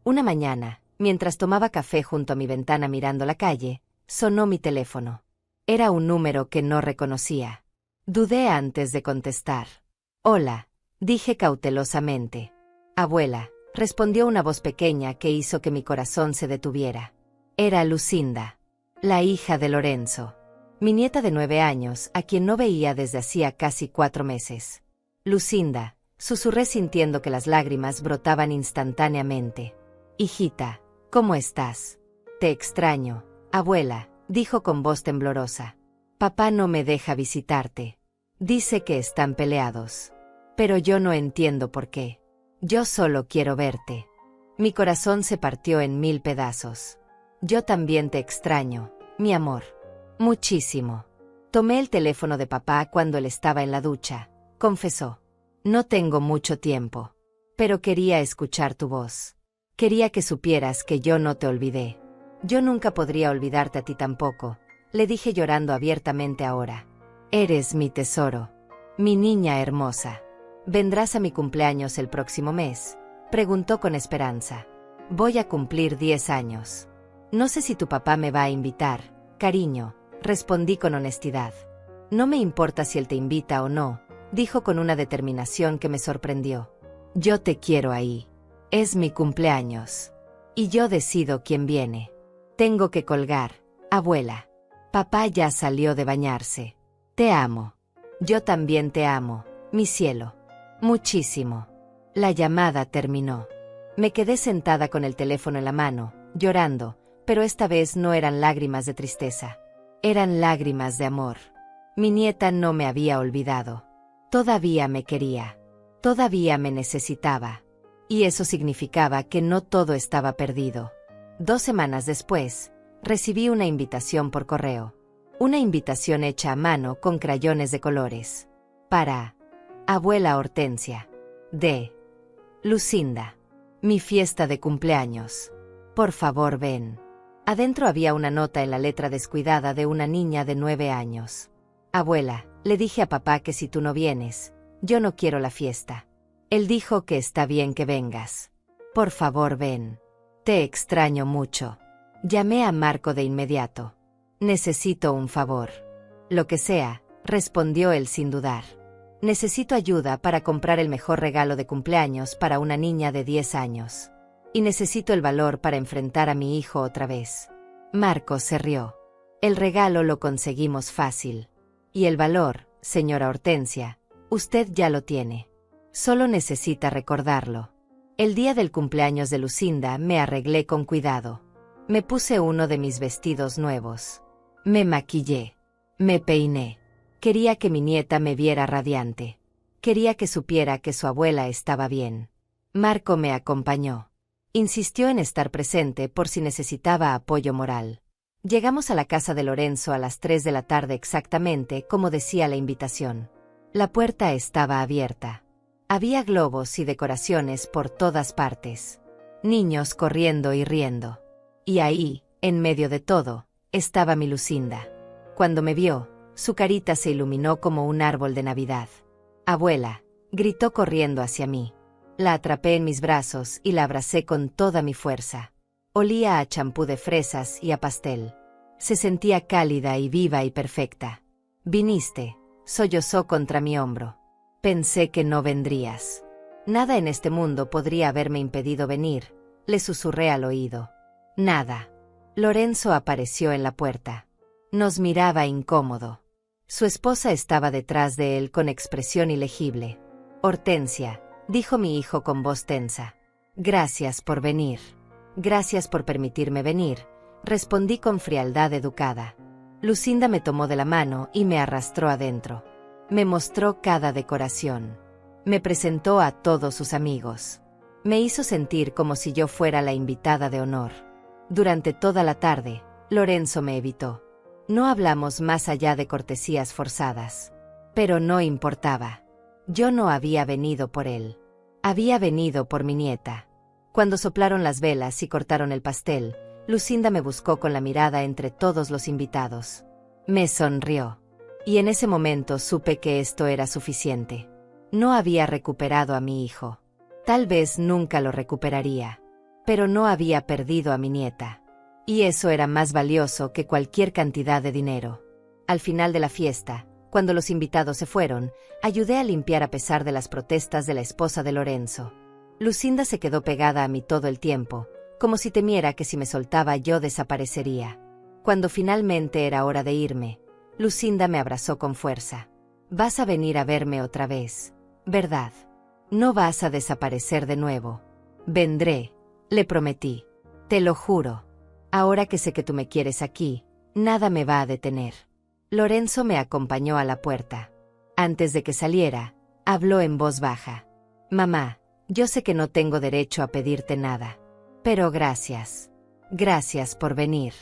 Una mañana, mientras tomaba café junto a mi ventana mirando la calle, sonó mi teléfono. Era un número que no reconocía. Dudé antes de contestar. Hola, dije cautelosamente. Abuela, respondió una voz pequeña que hizo que mi corazón se detuviera. Era Lucinda, la hija de Lorenzo. Mi nieta de 9 años, a quien no veía desde hacía casi 4 meses. Lucinda, susurré sintiendo que las lágrimas brotaban instantáneamente. Hijita, ¿cómo estás? Te extraño, abuela, dijo con voz temblorosa. Papá no me deja visitarte. Dice que están peleados. Pero yo no entiendo por qué. Yo solo quiero verte. Mi corazón se partió en 1000 pedazos. Yo también te extraño, mi amor. Muchísimo. Tomé el teléfono de papá cuando él estaba en la ducha. Confesó. No tengo mucho tiempo. Pero quería escuchar tu voz. Quería que supieras que yo no te olvidé. Yo nunca podría olvidarte a ti tampoco, le dije llorando abiertamente ahora. Eres mi tesoro. Mi niña hermosa. ¿Vendrás a mi cumpleaños el próximo mes? Preguntó con esperanza. Voy a cumplir 10 años. No sé si tu papá me va a invitar, cariño, respondí con honestidad. No me importa si él te invita o no, dijo con una determinación que me sorprendió. Yo te quiero ahí. Es mi cumpleaños. Y yo decido quién viene. Tengo que colgar, abuela. Papá ya salió de bañarse. Te amo. Yo también te amo, mi cielo. Muchísimo. La llamada terminó. Me quedé sentada con el teléfono en la mano, llorando, pero esta vez no eran lágrimas de tristeza. Eran lágrimas de amor. Mi nieta no me había olvidado. Todavía me quería. Todavía me necesitaba. Y eso significaba que no todo estaba perdido. 2 semanas después, recibí una invitación por correo. Una invitación hecha a mano con crayones de colores. Para Abuela Hortensia. De Lucinda. Mi fiesta de cumpleaños. Por favor, ven. Adentro había una nota en la letra descuidada de una niña de 9 años. Abuela, le dije a papá que si tú no vienes, yo no quiero la fiesta. Él dijo que está bien que vengas. Por favor, ven. Te extraño mucho. Llamé a Marco de inmediato. Necesito un favor. Lo que sea, respondió él sin dudar. Necesito ayuda para comprar el mejor regalo de cumpleaños para una niña de 10 años. Y necesito el valor para enfrentar a mi hijo otra vez. Marco se rió. El regalo lo conseguimos fácil. Y el valor, señora Hortensia, usted ya lo tiene. Solo necesita recordarlo. El día del cumpleaños de Lucinda me arreglé con cuidado. Me puse uno de mis vestidos nuevos. Me maquillé. Me peiné. Quería que mi nieta me viera radiante. Quería que supiera que su abuela estaba bien. Marco me acompañó. Insistió en estar presente por si necesitaba apoyo moral. Llegamos a la casa de Lorenzo a las 3 de la tarde exactamente como decía la invitación. La puerta estaba abierta. Había globos y decoraciones por todas partes. Niños corriendo y riendo. Y ahí, en medio de todo, estaba mi Lucinda. Cuando me vio, su carita se iluminó como un árbol de Navidad. Abuela, gritó corriendo hacia mí. La atrapé en mis brazos y la abracé con toda mi fuerza. Olía a champú de fresas y a pastel. Se sentía cálida y viva y perfecta. Viniste, sollozó contra mi hombro. Pensé que no vendrías. Nada en este mundo podría haberme impedido venir, Le susurré al oído. Nada. Lorenzo apareció en la puerta. Nos miraba incómodo. Su esposa estaba detrás de él con expresión ilegible. Hortensia, dijo mi hijo con voz tensa. Gracias por venir. Gracias por permitirme venir, respondí con frialdad educada. Lucinda me tomó de la mano y me arrastró adentro. Me mostró cada decoración. Me presentó a todos sus amigos. Me hizo sentir como si yo fuera la invitada de honor. Durante toda la tarde, Lorenzo me evitó. No hablamos más allá de cortesías forzadas. Pero no importaba. Yo no había venido por él. Había venido por mi nieta. Cuando soplaron las velas y cortaron el pastel, Lucinda me buscó con la mirada entre todos los invitados. Me sonrió. Y en ese momento supe que esto era suficiente. No había recuperado a mi hijo. Tal vez nunca lo recuperaría. Pero no había perdido a mi nieta. Y eso era más valioso que cualquier cantidad de dinero. Al final de la fiesta, cuando los invitados se fueron, ayudé a limpiar a pesar de las protestas de la esposa de Lorenzo. Lucinda se quedó pegada a mí todo el tiempo, como si temiera que si me soltaba yo desaparecería. Cuando finalmente era hora de irme, Lucinda me abrazó con fuerza. Vas a venir a verme otra vez, ¿verdad? No vas a desaparecer de nuevo. Vendré, le prometí. Te lo juro. Ahora que sé que tú me quieres aquí, nada me va a detener. Lorenzo me acompañó a la puerta. Antes de que saliera, habló en voz baja. Mamá, yo sé que no tengo derecho a pedirte nada. Pero gracias. Gracias por venir.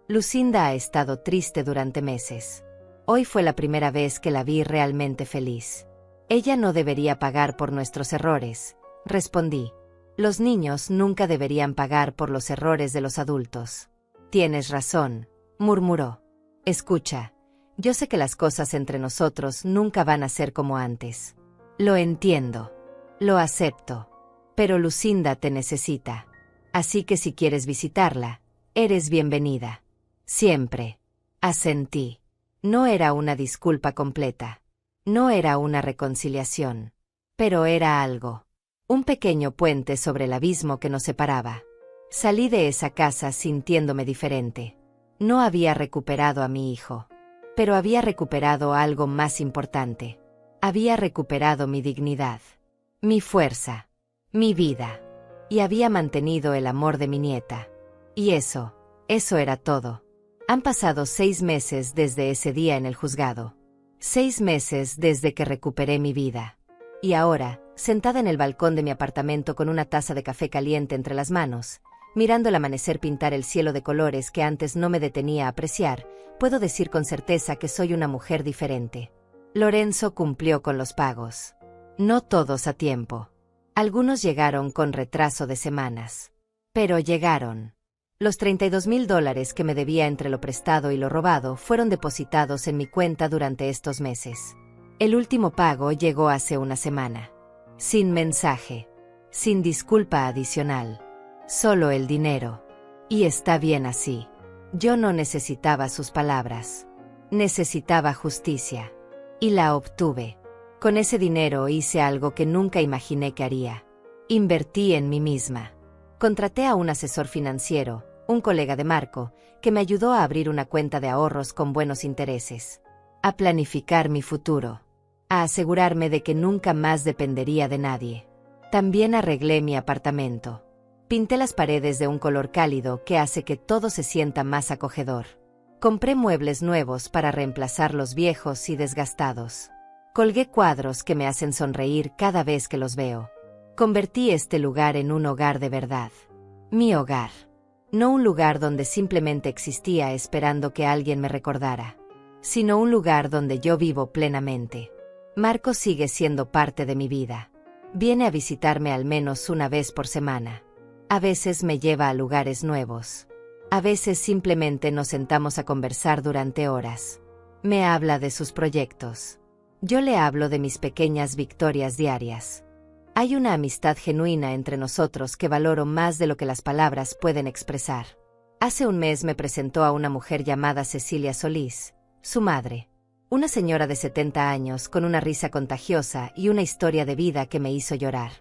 Lucinda ha estado triste durante meses. Hoy fue la primera vez que la vi realmente feliz. Ella no debería pagar por nuestros errores, respondí. Los niños nunca deberían pagar por los errores de los adultos. Tienes razón, murmuró. Escucha, yo sé que las cosas entre nosotros nunca van a ser como antes. Lo entiendo. Lo acepto. Pero Lucinda te necesita. Así que si quieres visitarla, eres bienvenida. Siempre. Asentí. No era una disculpa completa. No era una reconciliación. Pero era algo. Un pequeño puente sobre el abismo que nos separaba. Salí de esa casa sintiéndome diferente. No había recuperado a mi hijo. Pero había recuperado algo más importante. Había recuperado mi dignidad. Mi fuerza. Mi vida. Y había mantenido el amor de mi nieta. Y eso era todo. Han pasado 6 meses desde ese día en el juzgado. 6 meses desde que recuperé mi vida. Y ahora, sentada en el balcón de mi apartamento con una taza de café caliente entre las manos, mirando el amanecer pintar el cielo de colores que antes no me detenía a apreciar, puedo decir con certeza que soy una mujer diferente. Lorenzo cumplió con los pagos. No todos a tiempo. Algunos llegaron con retraso de semanas. Pero llegaron. Los $32,000 que me debía entre lo prestado y lo robado fueron depositados en mi cuenta durante estos meses. El último pago llegó hace una semana. Sin mensaje. Sin disculpa adicional. Solo el dinero. Y está bien así. Yo no necesitaba sus palabras. Necesitaba justicia. Y la obtuve. Con ese dinero hice algo que nunca imaginé que haría. Invertí en mí misma. Contraté a un asesor financiero, un colega de Marco, que me ayudó a abrir una cuenta de ahorros con buenos intereses. A planificar mi futuro. A asegurarme de que nunca más dependería de nadie. También arreglé mi apartamento. Pinté las paredes de un color cálido que hace que todo se sienta más acogedor. Compré muebles nuevos para reemplazar los viejos y desgastados. Colgué cuadros que me hacen sonreír cada vez que los veo. Convertí este lugar en un hogar de verdad. Mi hogar. No un lugar donde simplemente existía esperando que alguien me recordara, sino un lugar donde yo vivo plenamente. Marco sigue siendo parte de mi vida. Viene a visitarme al menos una vez por semana. A veces me lleva a lugares nuevos. A veces simplemente nos sentamos a conversar durante horas. Me habla de sus proyectos. Yo le hablo de mis pequeñas victorias diarias. Hay una amistad genuina entre nosotros que valoro más de lo que las palabras pueden expresar. Hace un mes me presentó a una mujer llamada Cecilia Solís, su madre. Una señora de 70 años con una risa contagiosa y una historia de vida que me hizo llorar.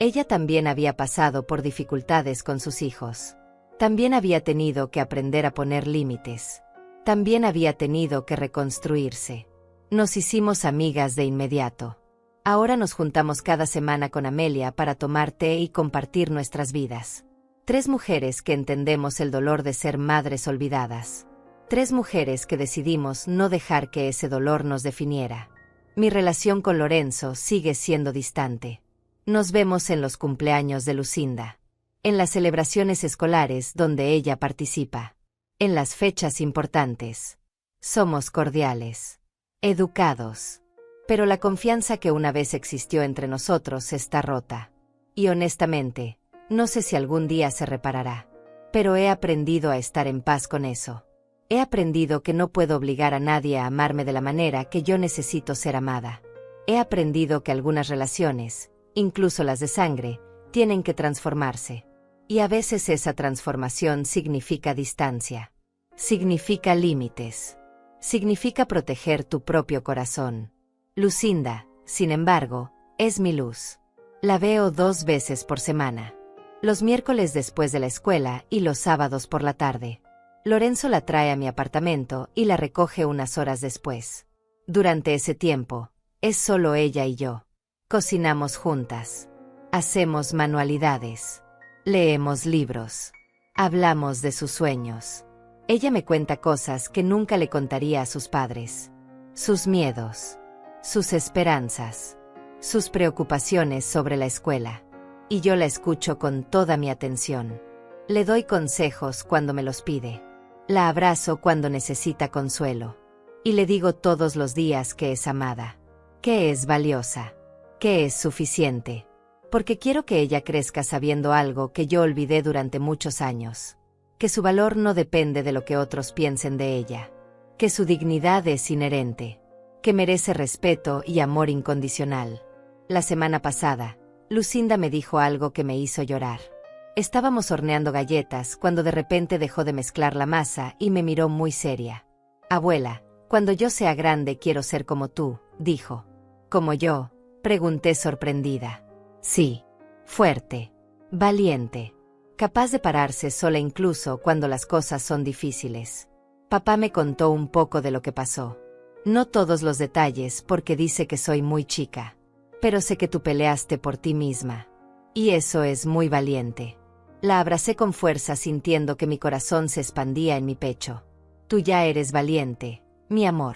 Ella también había pasado por dificultades con sus hijos. También había tenido que aprender a poner límites. También había tenido que reconstruirse. Nos hicimos amigas de inmediato. Ahora nos juntamos cada semana con Amelia para tomar té y compartir nuestras vidas. 3 mujeres que entendemos el dolor de ser madres olvidadas. 3 mujeres que decidimos no dejar que ese dolor nos definiera. Mi relación con Lorenzo sigue siendo distante. Nos vemos en los cumpleaños de Lucinda, en las celebraciones escolares donde ella participa, en las fechas importantes. Somos cordiales, educados. Pero la confianza que una vez existió entre nosotros está rota. Y honestamente, no sé si algún día se reparará. Pero he aprendido a estar en paz con eso. He aprendido que no puedo obligar a nadie a amarme de la manera que yo necesito ser amada. He aprendido que algunas relaciones, incluso las de sangre, tienen que transformarse. Y a veces esa transformación significa distancia. Significa límites. Significa proteger tu propio corazón. Lucinda, sin embargo, es mi luz. La veo 2 veces por semana. Los miércoles después de la escuela y los sábados por la tarde. Lorenzo la trae a mi apartamento y la recoge unas horas después. Durante ese tiempo, es solo ella y yo. Cocinamos juntas. Hacemos manualidades. Leemos libros. Hablamos de sus sueños. Ella me cuenta cosas que nunca le contaría a sus padres. Sus miedos. Sus esperanzas. Sus preocupaciones sobre la escuela. Y yo la escucho con toda mi atención. Le doy consejos cuando me los pide. La abrazo cuando necesita consuelo. Y le digo todos los días que es amada. Que es valiosa. Que es suficiente. Porque quiero que ella crezca sabiendo algo que yo olvidé durante muchos años. Que su valor no depende de lo que otros piensen de ella. Que su dignidad es inherente. Que merece respeto y amor incondicional. La semana pasada, Lucinda me dijo algo que me hizo llorar. Estábamos horneando galletas cuando de repente dejó de mezclar la masa y me miró muy seria. Abuela, cuando yo sea grande quiero ser como tú, dijo. ¿Como yo?, pregunté sorprendida. Sí. Fuerte. Valiente. Capaz de pararse sola incluso cuando las cosas son difíciles. Papá me contó un poco de lo que pasó. No todos los detalles porque dice que soy muy chica. Pero sé que tú peleaste por ti misma. Y eso es muy valiente. La abracé con fuerza sintiendo que mi corazón se expandía en mi pecho. Tú ya eres valiente, mi amor.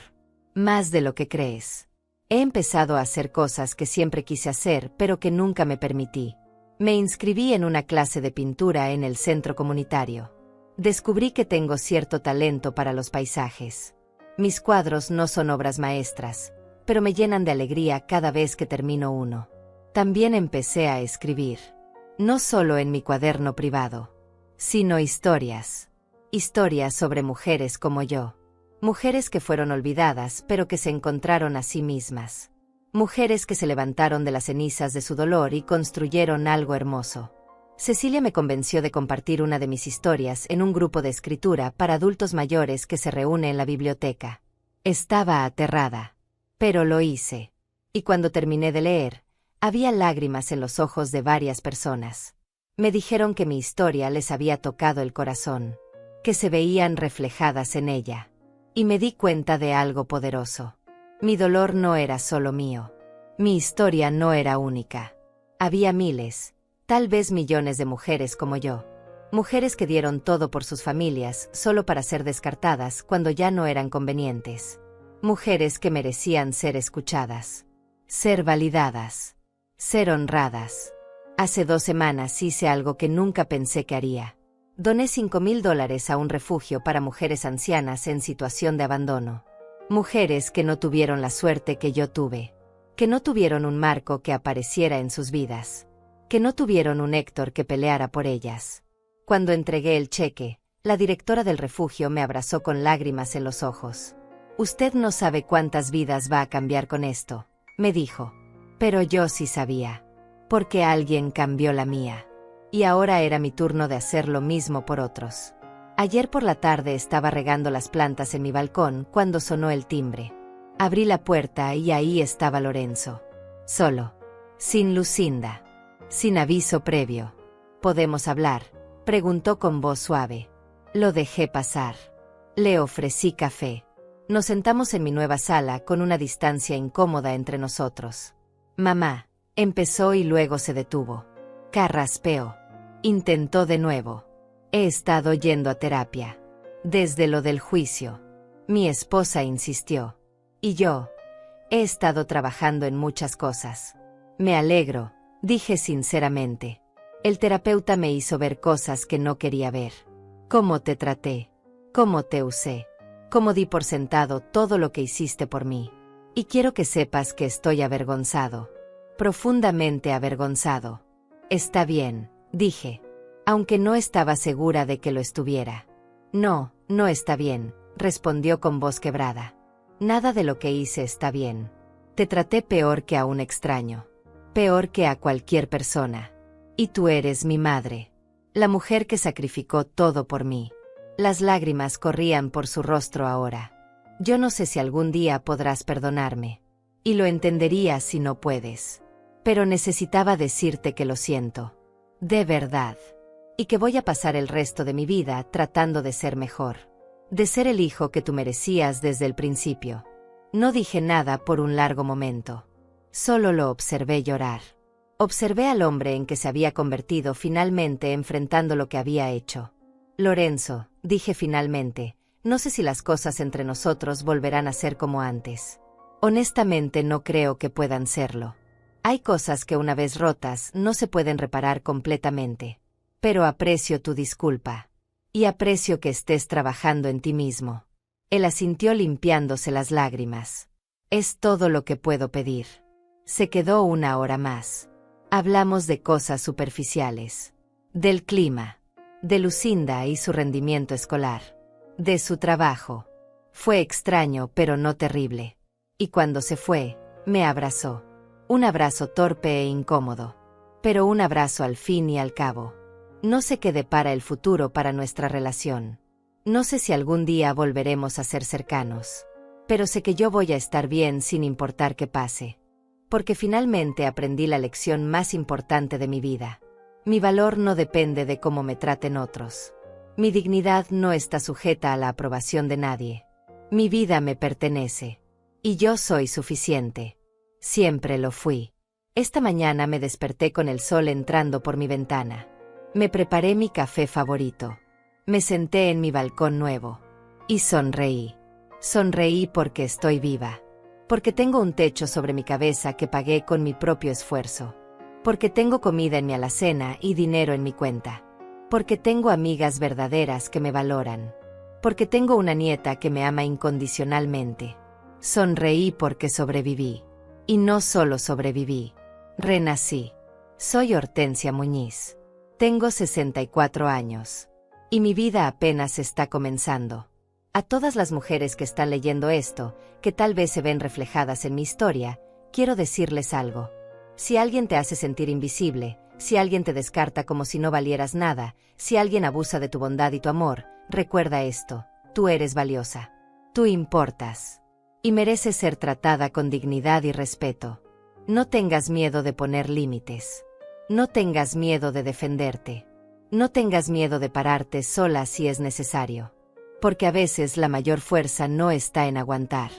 Más de lo que crees. He empezado a hacer cosas que siempre quise hacer pero que nunca me permití. Me inscribí en una clase de pintura en el centro comunitario. Descubrí que tengo cierto talento para los paisajes. Mis cuadros no son obras maestras, pero me llenan de alegría cada vez que termino uno. También empecé a escribir. No solo en mi cuaderno privado, sino historias. Historias sobre mujeres como yo. Mujeres que fueron olvidadas pero que se encontraron a sí mismas. Mujeres que se levantaron de las cenizas de su dolor y construyeron algo hermoso. Cecilia me convenció de compartir una de mis historias en un grupo de escritura para adultos mayores que se reúne en la biblioteca. Estaba aterrada. Pero lo hice. Y cuando terminé de leer, había lágrimas en los ojos de varias personas. Me dijeron que mi historia les había tocado el corazón, que se veían reflejadas en ella. Y me di cuenta de algo poderoso. Mi dolor no era solo mío. Mi historia no era única. Había miles, tal vez millones de mujeres como yo. Mujeres que dieron todo por sus familias solo para ser descartadas cuando ya no eran convenientes. Mujeres que merecían ser escuchadas. Ser validadas. Ser honradas. Hace 2 semanas hice algo que nunca pensé que haría. Doné $5,000 a un refugio para mujeres ancianas en situación de abandono. Mujeres que no tuvieron la suerte que yo tuve. Que no tuvieron un Marco que apareciera en sus vidas. Que no tuvieron un Héctor que peleara por ellas. Cuando entregué el cheque, la directora del refugio me abrazó con lágrimas en los ojos. Usted no sabe cuántas vidas va a cambiar con esto, me dijo. Pero yo sí sabía. Porque alguien cambió la mía. Y ahora era mi turno de hacer lo mismo por otros. Ayer por la tarde estaba regando las plantas en mi balcón cuando sonó el timbre. Abrí la puerta y ahí estaba Lorenzo. Solo. Sin Lucinda. sin aviso previo. ¿Podemos hablar?, preguntó con voz suave. Lo dejé pasar. Le ofrecí café. Nos sentamos en mi nueva sala con una distancia incómoda entre nosotros. Mamá, empezó y luego se detuvo. Carraspeó. Intentó de nuevo. He estado yendo a terapia. Desde lo del juicio. Mi esposa insistió. Y yo. He estado trabajando en muchas cosas. Me alegro, dije sinceramente. El terapeuta me hizo ver cosas que no quería ver. Cómo te traté. Cómo te usé. Cómo di por sentado todo lo que hiciste por mí. Y quiero que sepas que estoy avergonzado. Profundamente avergonzado. Está bien, dije. Aunque no estaba segura de que lo estuviera. No, no está bien, respondió con voz quebrada. Nada de lo que hice está bien. Te traté peor que a un extraño. Peor que a cualquier persona. Y tú eres mi madre. La mujer que sacrificó todo por mí. Las lágrimas corrían por su rostro ahora. Yo no sé si algún día podrás perdonarme. Y lo entendería si no puedes. Pero necesitaba decirte que lo siento. De verdad. Y que voy a pasar el resto de mi vida tratando de ser mejor. De ser el hijo que tú merecías desde el principio. No dije nada por un largo momento. Solo lo observé llorar. Observé al hombre en que se había convertido finalmente enfrentando lo que había hecho. Lorenzo, dije finalmente, no sé si las cosas entre nosotros volverán a ser como antes. Honestamente no creo que puedan serlo. Hay cosas que una vez rotas no se pueden reparar completamente. Pero aprecio tu disculpa. Y aprecio que estés trabajando en ti mismo. Él asintió limpiándose las lágrimas. Es todo lo que puedo pedir. Se quedó una hora más. Hablamos de cosas superficiales. Del clima. De Lucinda y su rendimiento escolar. De su trabajo. Fue extraño pero no terrible. Y cuando se fue, me abrazó. Un abrazo torpe e incómodo. Pero un abrazo al fin y al cabo. No sé qué depara el futuro para nuestra relación. No sé si algún día volveremos a ser cercanos. Pero sé que yo voy a estar bien sin importar qué pase. Porque finalmente aprendí la lección más importante de mi vida. Mi valor no depende de cómo me traten otros. Mi dignidad no está sujeta a la aprobación de nadie. Mi vida me pertenece. Y yo soy suficiente. Siempre lo fui. Esta mañana me desperté con el sol entrando por mi ventana. Me preparé mi café favorito. Me senté en mi balcón nuevo. Y sonreí. Sonreí porque estoy viva. Porque tengo un techo sobre mi cabeza que pagué con mi propio esfuerzo. Porque tengo comida en mi alacena y dinero en mi cuenta. Porque tengo amigas verdaderas que me valoran. Porque tengo una nieta que me ama incondicionalmente. Sonreí porque sobreviví. Y no solo sobreviví. Renací. Soy Hortensia Muñiz. Tengo 64 años. Y mi vida apenas está comenzando. A todas las mujeres que están leyendo esto, que tal vez se ven reflejadas en mi historia, quiero decirles algo. Si alguien te hace sentir invisible, si alguien te descarta como si no valieras nada, si alguien abusa de tu bondad y tu amor, recuerda esto: tú eres valiosa. Tú importas. Y mereces ser tratada con dignidad y respeto. No tengas miedo de poner límites. No tengas miedo de defenderte. No tengas miedo de pararte sola si es necesario. Porque a veces la mayor fuerza no está en aguantar.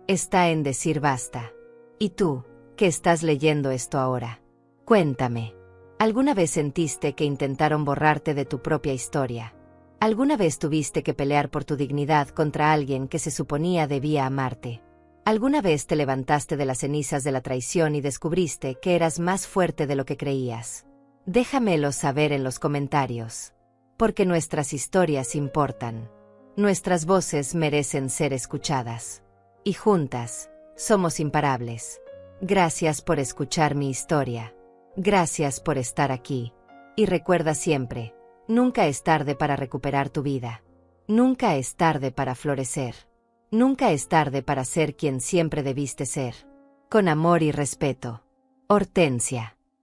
Está en decir basta. Y tú, que estás leyendo esto ahora, cuéntame. ¿Alguna vez sentiste que intentaron borrarte de tu propia historia? ¿Alguna vez tuviste que pelear por tu dignidad contra alguien que se suponía debía amarte? ¿Alguna vez te levantaste de las cenizas de la traición y descubriste que eras más fuerte de lo que creías? Déjamelo saber en los comentarios. Porque nuestras historias importan. Nuestras voces merecen ser escuchadas. Y juntas, somos imparables. Gracias por escuchar mi historia. Gracias por estar aquí. Y recuerda siempre, nunca es tarde para recuperar tu vida. Nunca es tarde para florecer. Nunca es tarde para ser quien siempre debiste ser. Con amor y respeto. Hortensia.